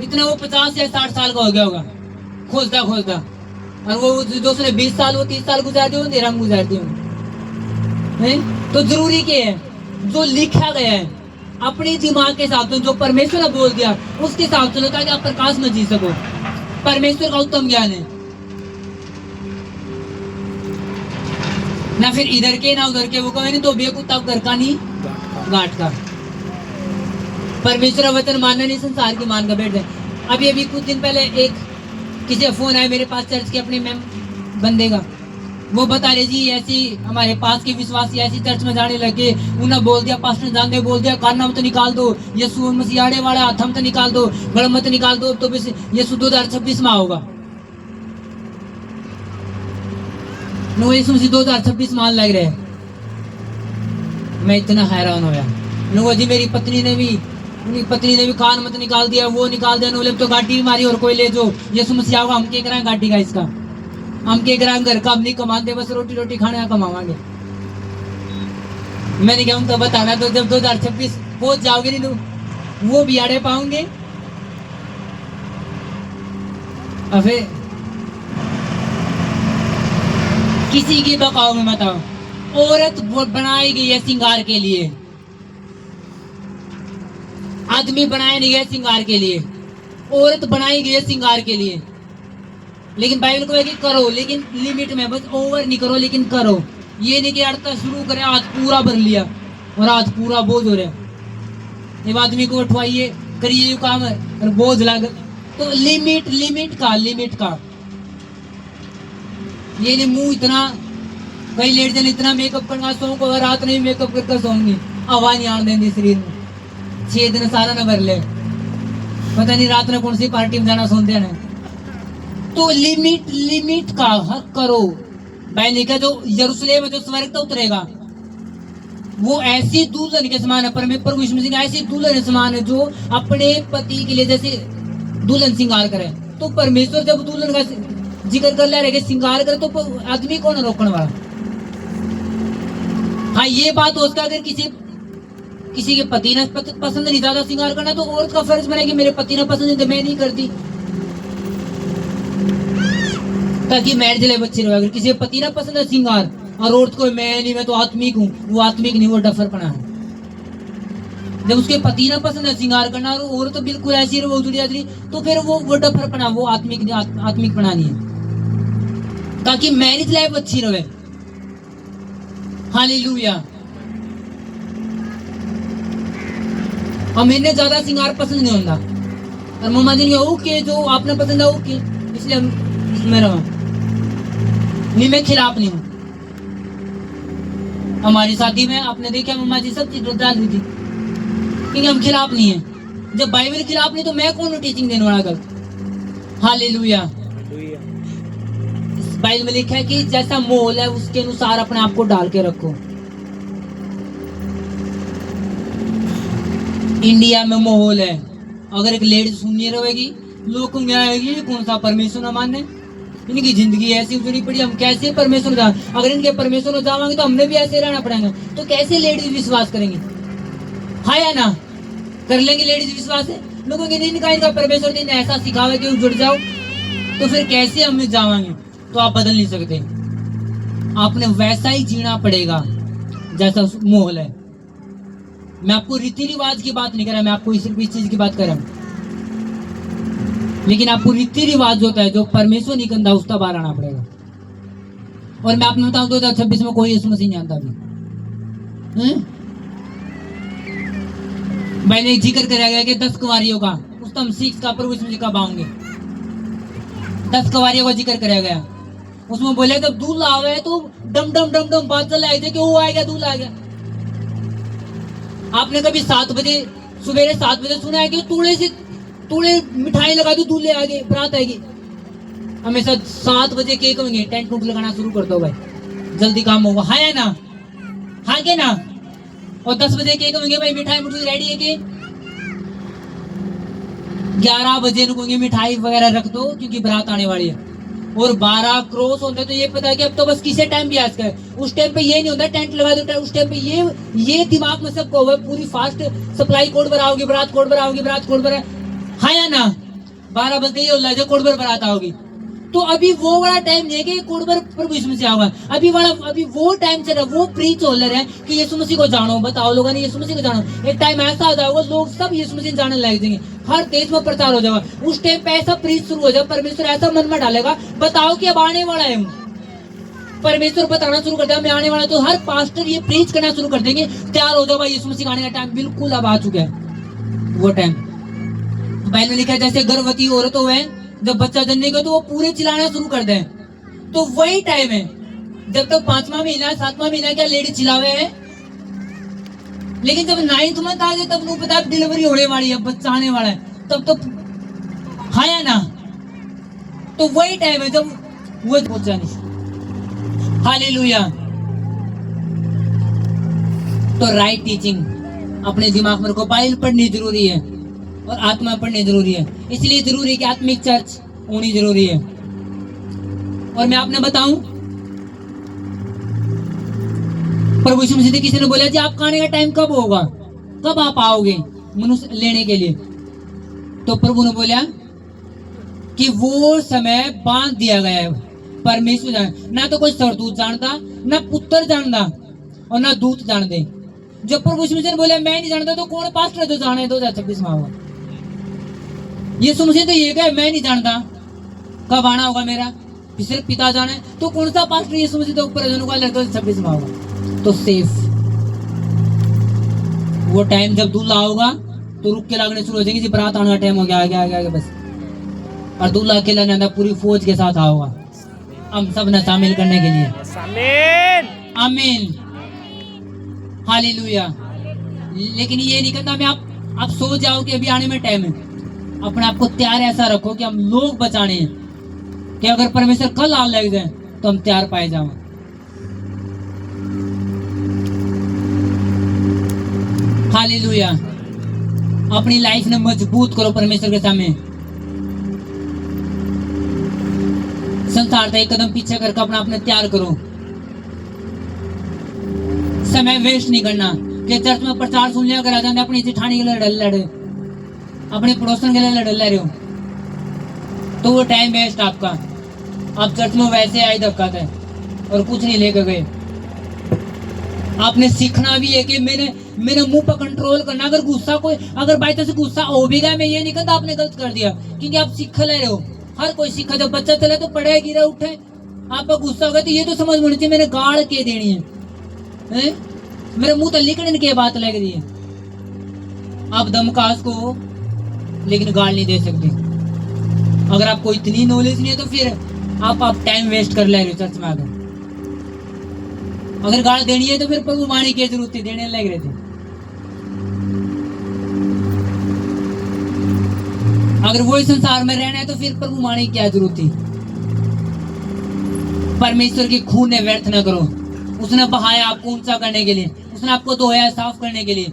इतना, वो 50 या 60 साल का हो गया होगा खोजता खोजता, और वो जो उसने 20 साल वो 30 साल गुजार दिए, अंधेरा में गुजार दिए। तो जरूरी क्या है, जो लिखा गया है अपने दिमाग के साथ में, जो परमेश्वर ने बोल दिया उसके साथ चलो, ताकि आप प्रकाश में जी सको। परमेश्वर का उत्तम ज्ञान है, ना फिर इधर के ना उधर के। वो कहे नहीं तो बेकुत्ता घर का नहीं गांठ का। परमेश्वर का वचन मानना नहीं, संसार की मान का बैठ जाए। अभी कुछ दिन पहले एक किसी का फोन आया मेरे पास, चर्च के अपने बंदे का। वो बता रहे जी ऐसी हमारे पास के विश्वासी ऐसी चर्च में जाने लगे, उन्हें बोल दिया, पास्टर जान दे बोल दिया, कान मत निकाल दो, यीशु मसीह आने वाला, हाथ मत निकाल दो, गड़ मत निकाल दो, तो यीशु 2026 में होगा। नो यीशु मसीह 2026 में लग रहे। मैं इतना हैरान हो गया। नो जी मेरी पत्नी ने भी कान मत निकाल दिया, वो निकाल दिया, नोले तो गाड़ी भी मारी, और कोई ले जो यीशु मसीह आओगा, हम क्या कराएं गाड़ी का, इसका हम क्या कराएं, घर का हम नहीं कमाते, बस रोटी खाने का कमावांगे। मैंने क्या उनका बताना, तो जब 2026 पहुंच जाओगे नहीं तो वो भी आड़े पाओगे। और फिर किसी की बकाओ में मत आओ। औरत बनाई गई है श्रृंगार के लिए, आदमी बनाया नहीं गया श्रृंगार के लिए, औरत बनाई गई है श्रृंगार के लिए। लेकिन बाइबल को है कि करो, लेकिन लिमिट में, बस ओवर नहीं करो, लेकिन करो। ये नहीं कि अड़ता शुरू करे, हाथ पूरा भर लिया और हाथ पूरा बोझ हो रहा। जब आदमी को उठवाइए, करिए काम और बोझ लग, तो लिमिट का। ये नहीं मुंह इतना, कई लेडीज इतना मेकअप करना, सो को रात नहीं मेकअप करके सोंगी, हवा नहीं आने देंगी शरीर में, 6 दिन सारा न भर ले, पता नहीं रात में कौन सी पार्टी में जाना सोते हैं। तो लिमिट का हक करो। भाई लिखा जो यरूशलेम में जो स्वर्ग तो उतरेगा, वो ऐसी दुल्हन के समान है। प्रभु यीशु मसीह ऐसी दुल्हन के समान है जो अपने पति के लिए जैसे दुल्हन श्रृंगार करे। तो परमेश्वर जब दुल्हन का जिक्र कर ले रहे श्रृंगार करे, तो आदमी कौन रोकने वाला। हाँ ये बात हो उसका, अगर किसी के पति ने पसंद नहीं ज्यादा श्रृंगार करना, तो औरत का फर्ज बने कि मेरे पति ने पसंद है तो मैं नहीं करती, ताकि मैरिज लाइफ अच्छी रहे। अगर किसी पति ना पसंद है श्रृंगार, और औरत को मैं तो आत्मिक हूँ, वो आत्मिक नहीं, वो डफरपना है। जब उसके पति ना पसंद है श्रृंगार करना, और औरत तो बिल्कुल ऐसी वो जुड़ी आदमी, तो फिर वो डफरपना, वो आत्मिकपना नहीं है, ताकि मैरिज लाइफ अच्छी रहे। हालेलुया। और मैंने ज्यादा श्रृंगार पसंद नहीं होता, और मम्मा जी ओके जो आपने पसंद है ओके, इसलिए हम इसमें रहो नहीं, मैं खिलाफ नहीं हूँ। हमारी शादी में आपने देखा मम्मा जी सब चीज डाल दी थी, क्योंकि हम खिलाफ नहीं है। जब बाइबल खिलाफ नहीं तो मैं कौन हूँ टीचिंग देने वाला गलत। हालेलुया। बाइबल में लिखा है कि जैसा मोल है उसके अनुसार अपने आप को डाल के रखो। इंडिया में माहौल है, अगर एक लेडी सुननी रहेगी, लोग को आएगी कौन सा परमेश्वर न माने, इनकी जिंदगी ऐसी उजड़ी पड़ी, हम कैसे परमेश्वर जा, अगर इनके परमेश्वर में जावांगे तो हमने भी ऐसे रहना पड़ेगा, तो कैसे लेडीज विश्वास करेंगे। हाँ या ना, कर लेंगे लेडीज विश्वास है, लोगों के नहीं कहा इनका परमेश्वर ने ऐसा सिखावे कि जुड़ जाओ, तो फिर कैसे हम जावांगे। तो आप बदल नहीं सकते, आपने वैसा ही जीना पड़ेगा जैसा माहौल है। मैं आपको रीति रिवाज की बात नहीं कर रहा, मैं आपको सिर्फ इस चीज की बात कर रहा हूँ। लेकिन आपको रीति रिवाज होता है जो परमेश्वर नहीं करता, उसका बाहर आना पड़ेगा। और मैं आपने बताऊं 2026 में कोई यीशु मसीह नहीं जानता भी। मैंने जिक्र कराया गया कि 10 कुंवारियों का, उत्तम 6 का प्रभु यीशु मसीह कब आएंगे, 10 कुंवारियों का जिक्र कराया गया। उसमें बोले जब दूल्हा आवे तो डम डम डम डम बात चल रही थी कि वो आ गया, दूल्हा आ गया। आपने कभी 7 बजे सवेरे 7 बजे सुना है कि तूड़े मिठाई लगा दो, दूल्हे आगे बारात आएगी। हमेशा 7 बजे केक होंगे, टेंट टूट लगाना शुरू कर दो भाई, जल्दी काम होगा। हाँ या ना, हाँ के ना? और 10 बजे के कहेंगे भाई मिठाई मुझे रेडी है कि 11 बजे कहेंगे मिठाई वगैरह रख दो क्योंकि बारात आने वाली है। और 12 क्रॉस होते तो ये पता है कि अब तो बस किसे टाइम भी आज का है। उस टाइम पे ये नहीं होता टेंट लगा दो, उस टाइम पे ये दिमाग में सबको होगा पूरी फास्ट सप्लाई कोड पर आओगी बारात, कोड पर आओगी बारात, कोड पर हाँ या ना? 12 बजते ही हो कोड पर बारात आओगी। तो अभी वो वाला टाइम नहीं है कि कोड पर प्रभु यीशु मसीह आएगा। अभी वो टाइम चल रहा है, वो प्रीच हो रहा है कि यीशु मसीह को जानो। बताओ लोगों ने यीशु मसीह को जानो। एक टाइम ऐसा आ जाएगा लोग सब यीशु मसीह जाने लग जाएंगे, हर देश में प्रचार हो जाएगा। उस टाइम पे ऐसा प्रीच शुरू हो जाएगा, परमेश्वर ऐसा मन में डालेगा बताओ कि अब आने वाला है। परमेश्वर बताना शुरू कर देगा मैं आने वाला, तो हर पास्टर ये प्रीच करना शुरू कर देंगे तैयार हो जाओ भाई यीशु मसीह आने का टाइम बिल्कुल अब आ चुका है। वो टाइम बाइबल में लिखा है जैसे गर्भवती औरत हो जब बच्चा जन्ने का तो वो पूरे चिल्लाना शुरू कर दें, तो वही टाइम है जब तक 5वां महीना 7वां महीना क्या लेडी चिल्लावे है। लेकिन जब 9th मंथ आ जाए तब उनको पता है डिलीवरी होने वाली है, बच्चा आने वाला है, तब तो हाँ या ना? तो वही टाइम है जब वो पहुंचा नहीं। हालेलुया। तो राइट टीचिंग अपने दिमाग में रखो। बाइबल पढ़नी जरूरी है और आत्मा पढ़नी जरूरी है, इसलिए जरूरी है कि आत्मिक चर्च होनी जरूरी है। और मैं आपने बताऊं प्रभु यीशु मसीह किसी ने बोला जी आपका आने का टाइम कब होगा, कब आप आओगे मनुष्य लेने के लिए? तो प्रभु ने बोला कि वो समय बांध दिया गया है, परमेश्वर जाने। ना तो कोई सरदूत जानता, ना पुत्र जानता और ना दूत जानते। जब प्रभु यीशु मसीह ने बोला मैं नहीं जानता, तो कौन पास्टर जो जाने 2026 में होगा? यीशु मसीह तो ये कहे मैं नहीं जानता कब आना होगा मेरा, सिर्फ पिता जाने। तो कौन सा पास्टर यीशु मसीह के ऊपर 2026 में होगा? तो सेफ वो टाइम जब दूल्हा होगा तो रुक के लागने शुरू हो जाएंगे जी बारात आने का टाइम हो गया, आगे आगे आगे बस। और दूल्हा अकेला नहीं आता, पूरी फौज के साथ आओगा हम सब ने शामिल करने के लिए। आमीन आमीन हालेलुया। लेकिन ये नहीं कहता मैं आप सो जाओ कि अभी आने में टाइम है। अपने आप को तैयार ऐसा रखो कि हम लोग बचाने हैं, कि अगर परमेश्वर कल आ लग जाए तो हम तैयार पाए जाओ। हालेलुया। अपनी लाइफ ने मजबूत करो परमेश्वर के सामने। संसार से एक कदम पीछे करके अपने तैयार करो। समय वेस्ट नहीं करना कि चर्च में प्रचार सुन लिया करा जाते अपनी जिठानी के लिए लड़े, अपने पड़ोसन के लिए लड़ रहे हो, तो वो टाइम वेस्ट आपका। आप चर्च में वैसे आए धक्का थे और कुछ नहीं लेकर गए। आपने सीखना भी है कि मेरे मुंह पर कंट्रोल करना। अगर गुस्सा कोई अगर बाई चांस गुस्सा हो भी गया, मैं ये नहीं कहता आपने गलत कर दिया, क्योंकि आप सीख ले रहे हो। हर कोई सीखा, जब बच्चा चले तो पढ़े गिरे उठे, आपका गुस्सा हो गया तो ये तो समझ होनी चाहिए मैंने गाड़ के देनी है, मेरे मुंह तो लिखने की बात लग रही है। आप दमकास को लेकिन गाल नहीं दे सकते। अगर आपको इतनी नॉलेज नहीं है तो फिर आप टाइम वेस्ट कर ले रहे हो चर्च में आकर। अगर गाल देनी है तो फिर प्रभु मानी की जरूरत थी, देने लग रहे थे। अगर वही संसार में रहना है तो फिर प्रभु मानी की क्या जरूरत थी? परमेश्वर की खून ने व्यर्थ न करो। उसने बहाया आपको ऊंचा करने के लिए, उसने आपको धोया साफ करने के लिए।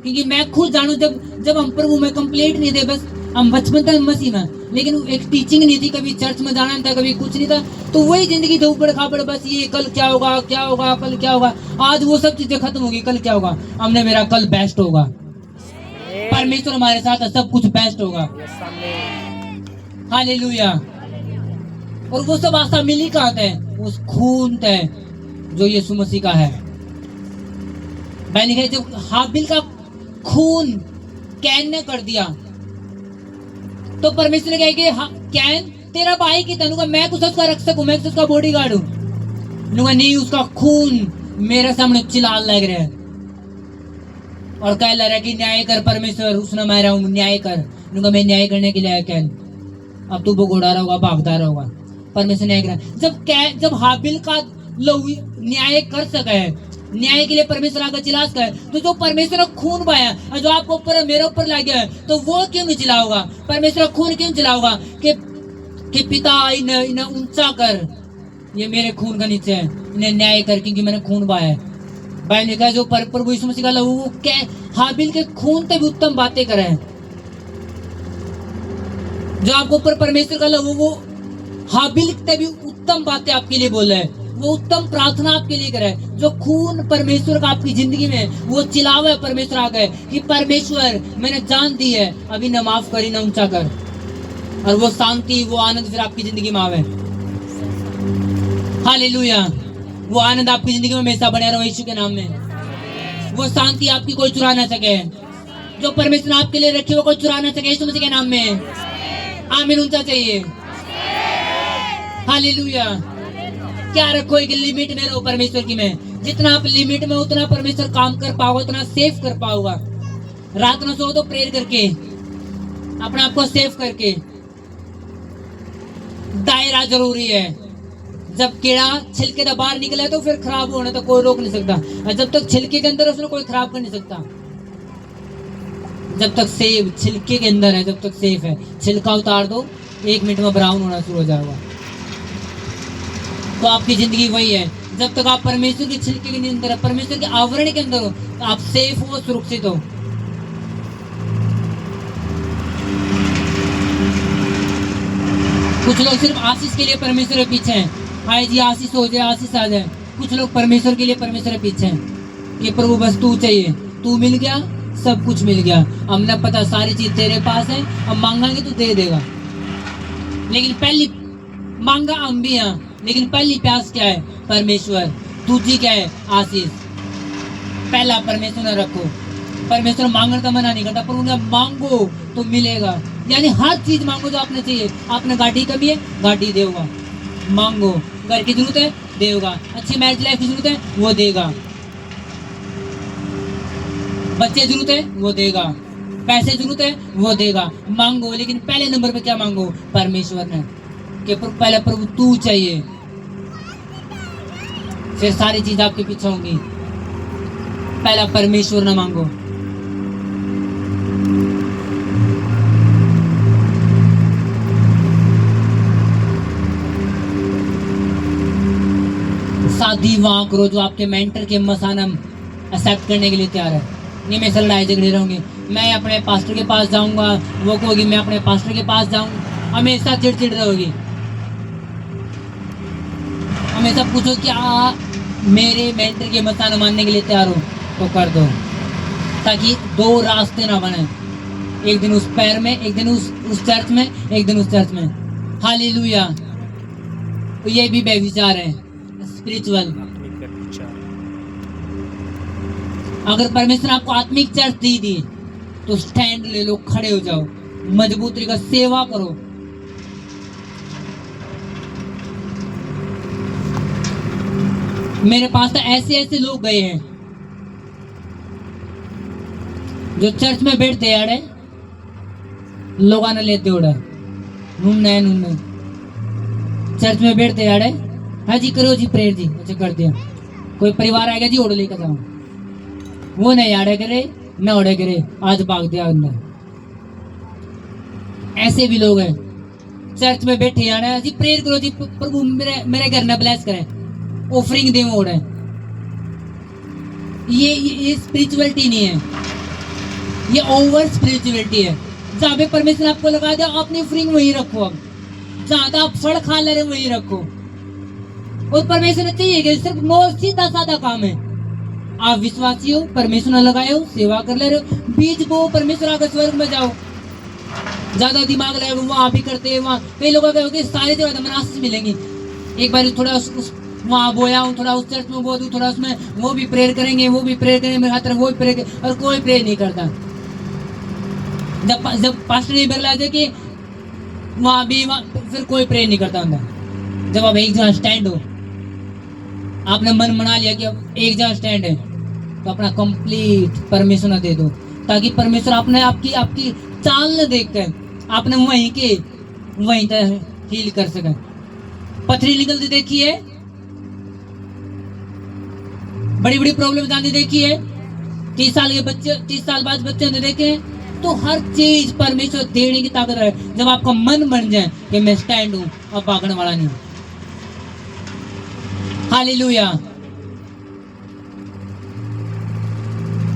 क्योंकि मैं खुद जानू जब हम प्रभु में कंप्लीट नहीं थे, बस हम बचपन तक मसीह में, लेकिन एक टीचिंग नहीं थी, कभी चर्च में जाना नहीं था, कभी कुछ नहीं था, तो वही जिंदगी तो ऊपर खापड़, बस ये कल क्या होगा क्या होगा कल क्या होगा। आज वो सब चीजें खत्म होगी, कल क्या होगा? हमने मेरा कल बेस्ट होगा, परमेश्वर हमारे साथ है, सब कुछ बेस्ट होगा। हालेलुया। और वो सब आशा मिली कहाँ थे? उस खून थे जो यीशु मसीह का है। मैंने जब हाबिल का खून कैन ने कर दिया तो परमेश्वर ने कहा कि कैन तेरा भाई की तनु का मैं कुछ उसका रक्षक हूं, मैं उसका बॉडीगार्ड हूं। नहीं, उसका खून मेरे सामने चिल्ला लग रहा है और कह लग रहा है कि न्याय कर परमेश्वर, उसने मारा हूं, न्याय कर। मैं न्याय करने के लिए आया कैन, अब तू भगोड़ा रहोगा, भागता रहोगा। परमेश्वर न्याय कर। जब हाबिल का लहू न्याय कर सके, न्याय के लिए परमेश्वर आकर चिल्ला सके, तो जो परमेश्वर का खून बहाया जो आपको ऊपर मेरे ऊपर लग गया है, तो वो क्यों नहीं चिल्लाओगा? परमेश्वर का खून क्यों चिल्लाओगा कि पिता इन्हें ऊंचा कर, ये मेरे खून का नीचे है, इन्हें न्याय कर, क्योंकि मैंने खून बहाया है। बाइबल लिखा है जो प्रभु यीशु मसीह का लहू वो क्या हाबिल के खून से भी उत्तम बातें करे हैं। जो आपको ऊपर परमेश्वर का लहू वो हाबिल से भी उत्तम बातें आपके लिए बोल रहा है, वो उत्तम प्रार्थना आपके लिए करे। जो खून परमेश्वर का आपकी जिंदगी में वो चिल्लावे परमेश्वर आ गए कि परमेश्वर मैंने जान दी है, अभी न माफ करी न ऊंचा कर, और वो शांति वो आनंद फिर आपकी जिंदगी में आवे। हालेलुया। वो आनंद आपकी जिंदगी में हमेशा बने रहो यीशु के नाम में। वो शांति आपकी कोई चुरा ना सके, जो परमेश्वर ने आपके लिए रखी वो कोई चुरा ना सके यीशु मसीह के नाम में। आमीन ऊंचा चाहिए। हालेलुया। क्या रखो एक लिमिट में रहो परमेश्वर की में। जितना आप लिमिट में उतना परमेश्वर काम कर पाओगे, उतना सेव कर पाओगा। रात में सो तो प्रेयर करके अपने आप को सेव करके। दायरा जरूरी है। जब कीड़ा छिलके से बाहर निकला तो फिर खराब होने तो कोई रोक नहीं सकता, और जब तक छिलके के अंदर है उसने कोई खराब कर नहीं सकता। जब तक सेव छिलके के अंदर है, जब तक सेफ है, छिलका उतार दो 1 मिनट में ब्राउन होना शुरू हो जाएगा। तो आपकी जिंदगी वही है, जब तक आप परमेश्वर के छिलके के अंदर, परमेश्वर के आवरण के अंदर हो, तो आप सेफ हो, सुरक्षित हो। कुछ लोग सिर्फ आशीष के लिए परमेश्वर के पीछे हैं, हाय जी आशीष हो जाए, आशीष आ जाए। कुछ लोग परमेश्वर के लिए परमेश्वर के पीछे हैं कि प्रभु बस तू चाहिए, तू मिल गया सब कुछ मिल गया, हमने पता सारी चीज तेरे पास है, हम मांगेंगे तो दे देगा। लेकिन पहली मांगा हम भी हैं, लेकिन पहली प्यास क्या है? परमेश्वर। दूसरी क्या है? आशीष। पहला परमेश्वर ने रखो। परमेश्वर मांगने का मना नहीं करता, पर उन्हें मांगो तो मिलेगा। यानी हर चीज मांगो जो आपने चाहिए। आपने गाड़ी कमी है, गाड़ी देगा। मांगो। घर की जरूरत है, देगा। अच्छी मैरिज लाइफ की जरूरत है, वो देगा। बच्चे जरूरत है, वो देगा। पैसे जरूरत है, वो देगा। मांगो, लेकिन पहले नंबर पे क्या मांगो? परमेश्वर ने, कि पहले प्रभु तू चाहिए, फिर सारी चीज आपके पीछे होंगी। पहला परमेश्वर ने मांगो। शादी वहां करो जो आपके मेंटर के मसानम एक्सेप्ट करने के लिए तैयार है। नहीं मैं लड़ाई झगड़े रहूंगी, मैं अपने पास्टर के पास जाऊंगा, वो कहोगी मैं अपने पास्टर के पास जाऊं, हमेशा चिड़चिड़ रहोगी। हमेशा पूछो कि मेरे मेंटर के मसाना मानने के लिए तैयार हो तो कर दो, ताकि दो रास्ते ना बने। एक दिन उस पैर में, एक दिन उस चर्च में, एक दिन उस चर्च में। हालेलुया। तो ये भी बेविचार है, स्पिरिचुअल। अगर परमेश्वर आपको आत्मिक चर्च दी तो स्टैंड ले लो, खड़े हो जाओ, मजबूती का सेवा करो। मेरे पास तो ऐसे लोग गए हैं जो चर्च में बैठते यार लोग आने लेते उड़ा नून चर्च में बैठते यार, हाँ जी करो जी प्रेयर जी, अच्छा कर दिया। कोई परिवार आएगा जी ओढ़ लेकर जाओ, वो नहीं आड़े करे न ओढ़े करे, आज भाग दिया अंदर। ऐसे भी लोग हैं चर्च में बैठे आना जी प्रेयर करो जी, प्रभु मेरे घर में ब्लेस करें, ऑफरिंग दे ओढ़े। ये स्पिरिचुअलिटी नहीं है, ये ओवर स्पिरिचुअलिटी है। जहाँ पे परमेश्वर आपको लगा दिया अपनी ऑफरिंग वहीं रखो। अब जहाँ आप फल खा ले रहे वहीं रखो। और परमेश्वर ने चाहिए कि सिर्फ सीधा साधा काम है। आप विश्वासी हो, परमेश्वर ने लगाए हो, सेवा कर ले रहे हो, बीज बो, परमेश्वर आकर स्वर्ग में जाओ। ज्यादा दिमाग लगाए वहां भी करते हैं, वहाँ कई लोगों के सारे जगह मनासिस मिलेंगी। एक बार थोड़ा वहाँ बोया हूँ, थोड़ा उस चर्च में बो दूं, थोड़ा उसमें वो भी प्रेयर करेंगे, वो भी प्रेयर करेंगे, मेरे हाथ वो भी प्रेयर करेंगे, और कोई प्रेयर नहीं करता। जब पास्टर ने बगला दे कि वहाँ भी फिर कोई प्रेयर नहीं करता अंदर। जब आप एक जगह स्टैंड हो, आपने मन बना लिया कि अब एक जगह स्टैंड है, तो अपना कंप्लीट परमेश्वर दे दो, ताकि परमेश्वर आपने आपकी चाल न देखकर आपने वहीं तक हील कर सके। पथरी निकलती देखी है, बड़ी बड़ी प्रॉब्लम आती देखी है, 30 साल के बच्चे 30 साल बाद बच्चे ने देखे हैं। तो हर चीज परमेश्वर देने की ताकत है। जब आपका मन बन जाए कि मैं स्टैंड हूं, अब भागने वाला नहीं। हालेलुया।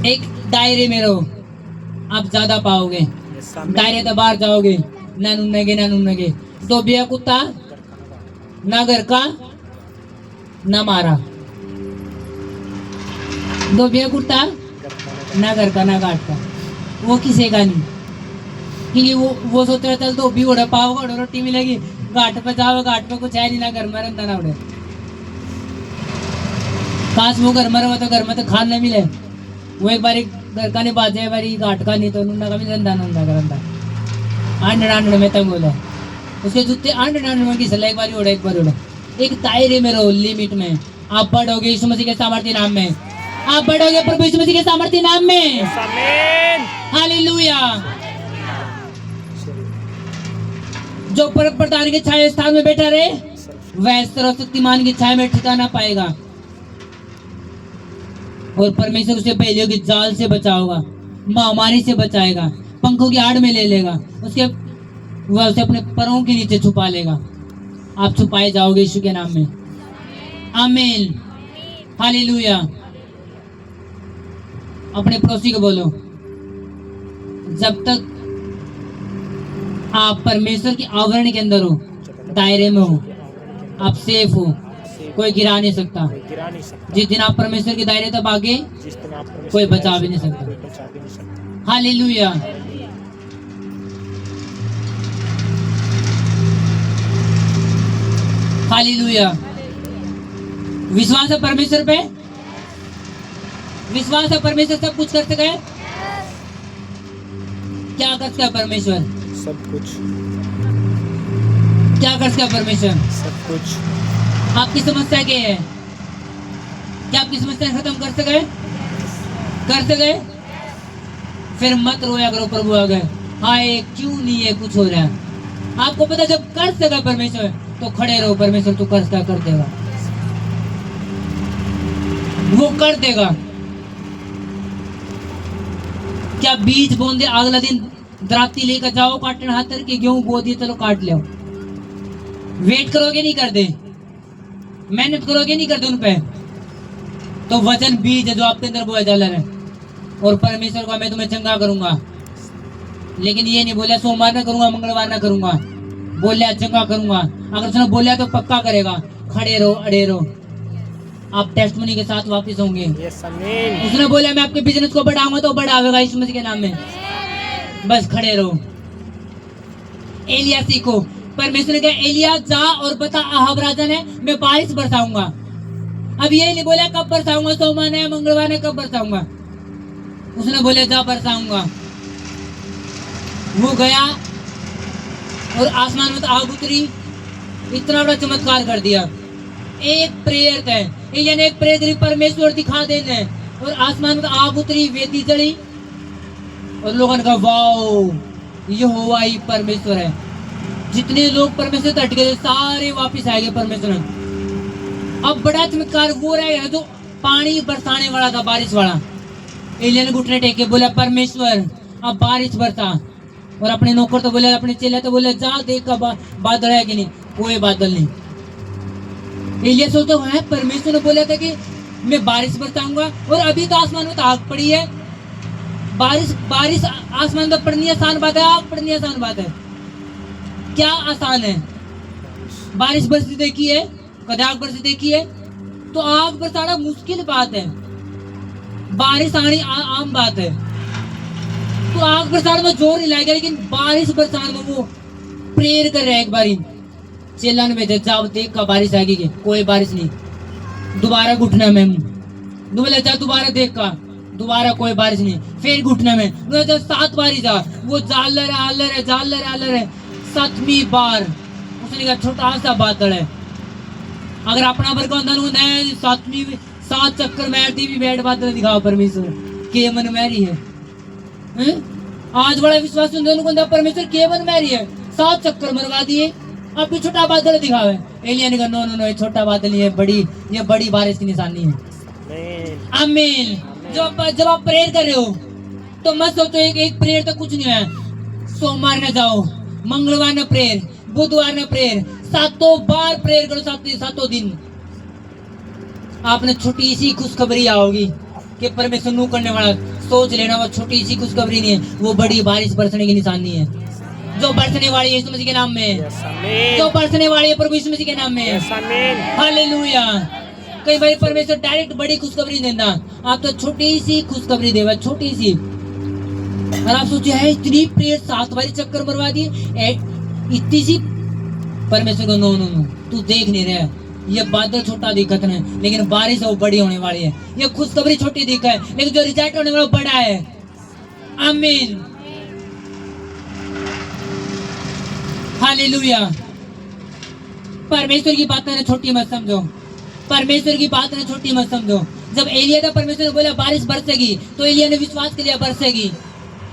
एक दायरे में रहो, आप ज्यादा पाओगे। Yes, Amen. दायरे तो बाहर जाओगे ना नुन्नगे। तो बिया कुत्ता ना घर का ना मारा, दो बिया कुत्ता ना घर का ना घाट का, वो किसी का नहीं। क्योंकि वो सोच रहा चल तो भी उड़ा पाओगे, रोटी मिलेगी, घाट पे जाओ, घाट पे कुछ है नहीं, ना घर में रंधा ना उड़े। काश वो घर में रहो तो घर में तो खान नहीं मिले। वो एक बारी घर का नहीं बाजे, एक बारी घाट का नहीं, तो नुन्ना का भी रंधा आंड में तंग बोला उसके जूते आंड में की सला, एक बारी उड़ा एक बार उड़ा। एक दायरे में रहो, लिमिट में। आप बढ़ोगे यीशु मसीह के सामर्थ्य नाम में, आप बढ़ोगे प्रभु यीशु मसीह के सामर्थ्य नाम में। Yes, Amen. हालेलुया। जो परम प्रधान के छाया स्थान में बैठा रहे, वह सर्वशक्तिमान की छाया में ठिकाना पाएगा, और परमेश्वर उसे पहलियों की जाल से बचाओगा, महामारी से बचाएगा, पंखों की आड़ में ले लेगा, वह उसे अपने पैरों के नीचे छुपा लेगा। आप छुपाए जाओगे यीशु के नाम में। आमीन। हालेलुया। अपने पड़ोसी को बोलो, जब तक आप परमेश्वर के आवरण के अंदर हो, दायरे में हो, आप सेफ हो, कोई गिरा नहीं सकता। गिरा नहीं सकता। जिस दिन आप परमेश्वर के दायरे तक आगे, जिस दिन आप परमेश्वर कोई बचा भी नहीं सकता। कोई बचा भी नहीं सकता। हालेलुया। हालेलुया। विश्वास है परमेश्वर पे, विश्वास है परमेश्वर सब कुछ कर सके। क्या कर सका परमेश्वर? सब कुछ, क्या कर सका परमेश्वर? सब कुछ। आपकी समस्या क्या है? क्या आपकी समस्या खत्म कर सके? कर सके? फिर मत रोया करो प्रभु आ गए, हाय क्यों नहीं है कुछ हो रहा है। आपको पता जब कर सका परमेश्वर, तो खड़े रहो, परमेश्वर तू कर सका, कर देगा, वो कर देगा। क्या बीज बोंदे अगला दिन दराती लेकर जाओ, काटने हाथ करके गेहूं बो दिए, चलो काट लो। वेट करोगे नहीं कर दे, मेहनत करोगे नहीं कर दे उन पे, तो वचन बीज है जो आपके अंदर बोया जा रहा है। और परमेश्वर को मैं तुम्हें चंगा करूंगा, लेकिन ये नहीं बोला सोमवार ना करूंगा, मंगलवार ना करूंगा, बोलिया चंगा करूंगा। अगर उसने बोलिया तो पक्का करेगा। खड़े रहो, अड़े रहो, आप टेस्टमनी के साथ वापस होंगे। Yes, Amen. उसने बोला मैं आपके बिजनेस को बढ़ाऊंगा, तो बढ़ावेगा यीशु मसीह के नाम में। बस खड़े रहो। एलिया सीखो, परमेश्वर ने कहा एलिया जा और बता अहाब राजा ने मैं बारिश बरसाऊंगा। अब ये नहीं बोला कब बरसाऊंगा, सोमवार है मंगलवार है, कब बरसाऊंगा। उसने बोला जा बरसाऊंगा। वो गया और आसमान में आग उतरी, इतना बड़ा चमत्कार कर दिया। एक प्रेयर है, एलिया ने एक प्रेयर करी, परमेश्वर दिखा देने, और आसमान में आग उतरी, वेदी जली, और लोगों ने कहा वाओ यहोवा ही परमेश्वर है। जितने लोग परमेश्वर से हट गए सारे वापस आ गए परमेश्वर। अब बड़ा चमत्कार वो रहेगा जो पानी बरसाने वाला था, बारिश वाला। एलिया ने घुटने टेके बोला परमेश्वर अब बारिश बरसा, और अपने नौकर तो बोले, अपने चेले तो बोले जा देख बादल है कि नहीं, कोई बादल नहीं। एलिया सोचता है परमेश्वर ने बोला था कि मैं बारिश बरसाऊंगा, और अभी तो आसमान में तो आग पड़ी है। बारिश आसमान में पड़नी आसान बात है, आग पड़नी आसान बात है। क्या आसान है? बारिश बरसती देखी है, कभी आग बरसती देखी है? तो आग बरसाना मुश्किल बात है, बारिश आनी आम बात है। तो आग बरसाने में जोर नहीं लगेगा, लेकिन बारिश बरसाने में वो प्रेयर कर रहे हैं। एक बारी चेला ने भेजा जाओ देख का बारिश आएगी कि कोई बारिश नहीं। दोबारा घुटना में बोले जा दोबारा देख का, दोबारा कोई बारिश नहीं। फिर घुटने में बोले 7 बारी जा, वो जालर है। 7वीं बार उसने कहा छोटा सा बादल है। अगर अपना बरकंदन हो 7 चक्कर मारती भी बैठ बादल दिखाओ परमेश्वर के मन मैरी है। आज बड़ा विश्वास परमेश्वर के मन मैरी है, 7 चक्कर मरवा दिए, अब भी छोटा बादल दिखावे। एलिया ने कहा नो छोटा बादल ये बड़ी बारिश की निशानी है। आमीन। जब आप प्रेयर कर रहे हो तो मत सोचो एक प्रेयर तो कुछ नहीं है। सोमवार न जाओ, मंगलवार न प्रेयर, बुधवार न प्रेयर, 7 बार प्रेयर करो, 7 दिन। आपने छोटी सी खुशखबरी आओगी कि परमेश्वर नू करने वाला। सोच लेना वो छोटी सी खुशखबरी नहीं है, वो बड़ी बारिश बरसने की निशानी है, जो बरसने वाली है यीशु मसीह के नाम में, Yes, Amen. जो बरसने वाली है प्रभु यीशु मसीह के नाम में। Yes, Amen. हालेलुया। कई बार परमेश्वर डायरेक्ट बड़ी खुशखबरी देना, आप तो छोटी सी खुशखबरी देगा, छोटी सी। और आप सोचिए है इतनी प्रेयर 7 बारी चक्कर मरवा दी, इतनी सी। परमेश्वर को नो नो नो, तू देख नहीं रहा, ये बादल छोटा दिखत है लेकिन बारिश वो बड़ी होने वाली है, ये खुशखबरी छोटी दिखा है लेकिन जो रिजल्ट होने वाला वो बड़ा है। आमीन, हालेलुया। परमेश्वर की बात ना छोटी मत समझो, परमेश्वर की बात ना छोटी मत समझो। जब एलिया था परमेश्वर ने बोला बारिश बरसेगी, तो एलिया ने विश्वास के लिए बरसेगी।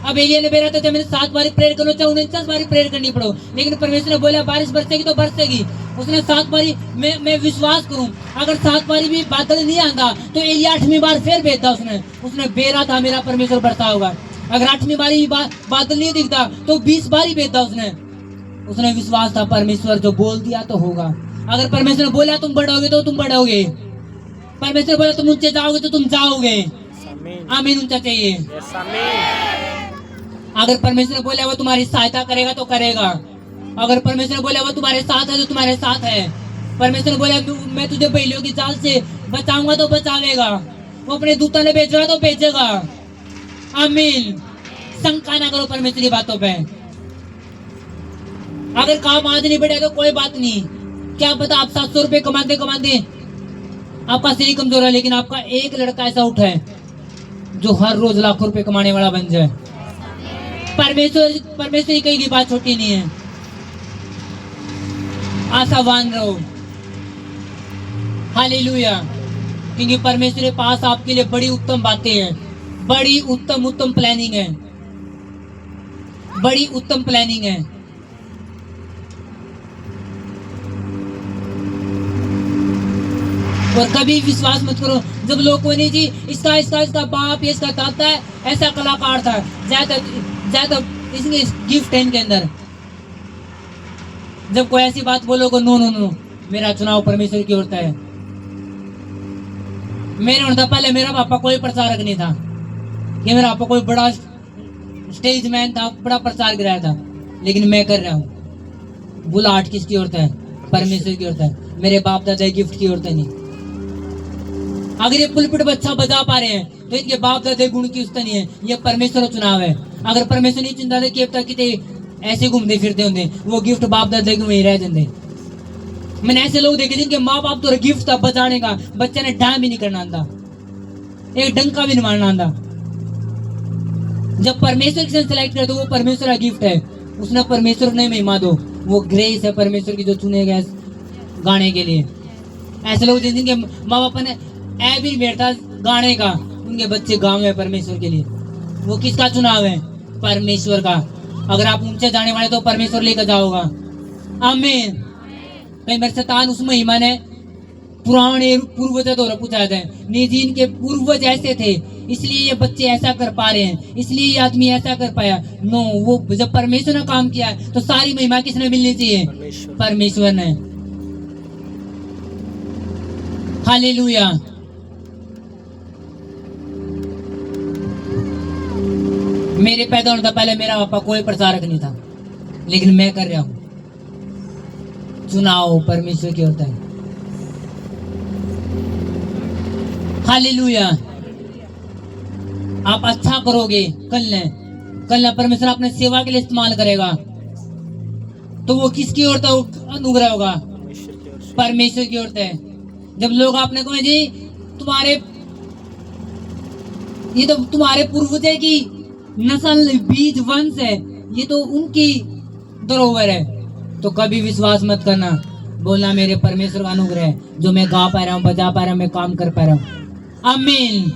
अब एलिया ने बेरा था मैंने 7 बारी प्रेयर करो चाहे 49 बारी प्रेयर करनी पड़ो, लेकिन परमेश्वर ने बोला बारिश बरसेगी तो बरसेगी। उसने 7 बारी मैं विश्वास करूं, अगर 7 बारी भी बादल नहीं आंदा तो एलिया 8वीं बार फिर भेजता। उसने बेरा था मेरा परमेश्वर बरसा होगा। अगर 8वीं बारी बादल नहीं दिखता तो 20 बारी भेजता। उसने विश्वास था परमेश्वर जो बोल दिया तो होगा। अगर परमेश्वर ने बोला तुम बढ़ोगे तो तुम बढ़ोगे, परमेश्वर बोला तुम ऊंचे जाओगे तो तुम जाओगे। आमीन, ऊंचा चाहिए। Yes, Amen. अगर परमेश्वर ने बोला वो तुम्हारी सहायता करेगा तो करेगा, अगर परमेश्वर ने बोला वो तुम्हारे साथ है तो तुम्हारे साथ है। परमेश्वर ने बोला मैं तुझे बैलियों की जाल से बचाऊंगा तो बचावेगा, वो अपने दूतों ने भेजा तो भेजेगा। आमीन, शंका ना करो परमेश्वर की बातों पे। अगर काम आज नहीं बढ़े तो कोई बात नहीं, क्या पता आप 700 रुपए कमाते कमाते आपका शरीर कमजोर है, लेकिन आपका एक लड़का ऐसा उठा है जो हर रोज लाखों रुपए कमाने वाला बन जाए। परमेश्वर कहीं की बात छोटी नहीं है। आशावान रहो, हालेलुया, क्योंकि परमेश्वर के पास आपके लिए बड़ी उत्तम बातें हैं, बड़ी उत्तम प्लानिंग है, बड़ी उत्तम प्लानिंग है। और कभी विश्वास मत करो जब लोग को नहीं जी इसका बाप, इसका दादा है, ऐसा कलाकार था, ज्यादा इसके गिफ्ट है इनके अंदर। जब कोई ऐसी बात बोलोगे नो नो नो, मेरा चुनाव परमेश्वर की ओर है। मेरे होने पहले मेरा पापा कोई प्रचारक नहीं था, ये मेरा पापा कोई बड़ा स्टेज मैन था, बड़ा प्रचार कराया था, लेकिन मैं कर रहा हूँ। बुलाहट किसकी ओर है? परमेश्वर की ओर है। मेरे बाप दादा गिफ्ट की ओर नहीं। अगर ये पुलपिट बच्चा बजा पा रहे हैं तो इनके बाप दादा गुण की उसता नहीं है, ये परमेश्वर चुनाव है। अगर परमेश्वर नहीं चुनता कि कितने ऐसे घूमते फिरते होंगे, वो गिफ्ट बाप दादा के वहीं रह जाते। मैंने ऐसे लोग देखे जिनके माँ बाप तो गिफ्ट था बजाने का, बच्चे ने डांस भी नहीं करना आंदा, एक डंका भी नहीं मारना आंदा। जब परमेश्वर किसी सेलेक्ट करे तो वो परमेश्वर का गिफ्ट है, उसने परमेश्वर ने महिमा दो, वो ग्रेस है परमेश्वर की जो चुने गए गाने के लिए। ऐसे लोग जिनके माँ बाप ने ऐ भी मेरता गाने का, उनके बच्चे गाँव है परमेश्वर के लिए। वो किसका चुनाव है? परमेश्वर का। अगर आप ऊंचे जाने वाले तो परमेश्वर लेकर जाओगा। आमीन। कई बार शैतान उस महिमा ने पुराने पूर्वज तो पूछा था निजी, इनके पूर्वज ऐसे थे इसलिए ये बच्चे ऐसा कर पा रहे हैं, इसलिए ये आदमी ऐसा कर पाया। नो, वो जब परमेश्वर ने काम किया तो सारी महिमा किसने मिलनी चाहिए? परमेश्वर ने। हालेलुया। मेरे पैदा होने से पहले मेरा पापा कोई प्रचारक नहीं था, लेकिन मैं कर रहा हूं। चुनाव परमेश्वर की होता है। हालेलुया। आप अच्छा करोगे, कल परमेश्वर अपने सेवा के लिए इस्तेमाल करेगा, तो वो किसकी ओर था? अनुग्रह होगा, परमेश्वर की ओर है। जब लोग आपने कहे जी ये तो तुम्हारे पूर्वज की नस्ल बीज वंश है, ये तो उनकी धरोहर है, तो कभी विश्वास मत करना। बोलना मेरे परमेश्वर का अनुग्रह है जो मैं गा पा रहा हूँ, बजा पा रहा हूँ, मैं काम कर पा रहा हूँ। आमीन।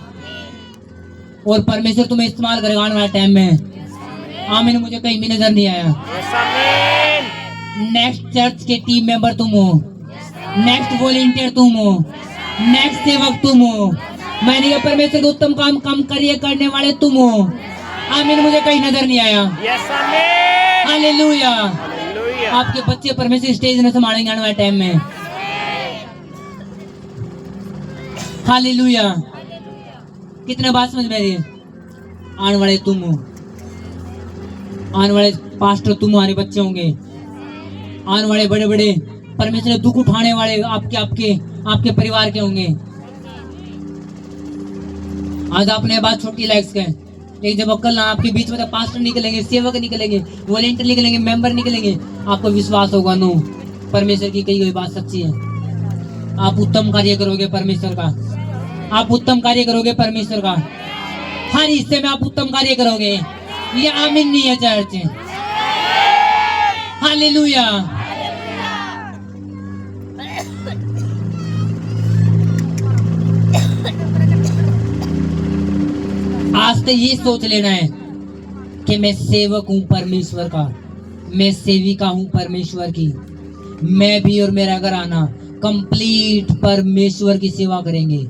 और परमेश्वर तुम्हें इस्तेमाल करेगा आने वाले टाइम में। आमीन। मुझे कहीं भी नजर नहीं आया। नेक्स्ट चर्च के टीम मेंबर तुम हो, नेक्स्ट वॉलेंटियर तुम हो, नेक्स्ट सेवक तुम हो। मैंने ये परमेश्वर के उत्तम काम करने वाले तुम हो। आमीन। मुझे कहीं नजर नहीं आया। हालेलुया। आपके बच्चे परमेश्वर स्टेज में संभालेंगे आने वाले टाइम में। हालेलुया। कितने बात समझ में आई? आने वाले तुम हो, आने वाले पास्टर तुम्हारे बच्चे होंगे, आने वाले बड़े बड़े परमेश्वर ने दुख उठाने वाले आपके आपके आपके परिवार के होंगे। आज आपने बात छोटी लाइक्स का है, लेकिन जब कल आपके बीच में पास्टर निकलेंगे, सेवक निकलेंगे, वॉलेंटियर निकलेंगे, मेंबर निकलेंगे, आपको विश्वास होगा नो परमेश्वर की कही हुई बात सच्ची है। आप उत्तम कार्य करोगे परमेश्वर का, आप उत्तम कार्य करोगे परमेश्वर का, हर हिस्से में आप उत्तम कार्य करोगे। ये आमीन नहीं है चर्च? हालेलुया। आज तो ये सोच लेना है कि मैं सेवक हूं परमेश्वर का, मैं सेविका हूं परमेश्वर की। मैं भी और मेरा घर आना कंप्लीट परमेश्वर की सेवा करेंगे।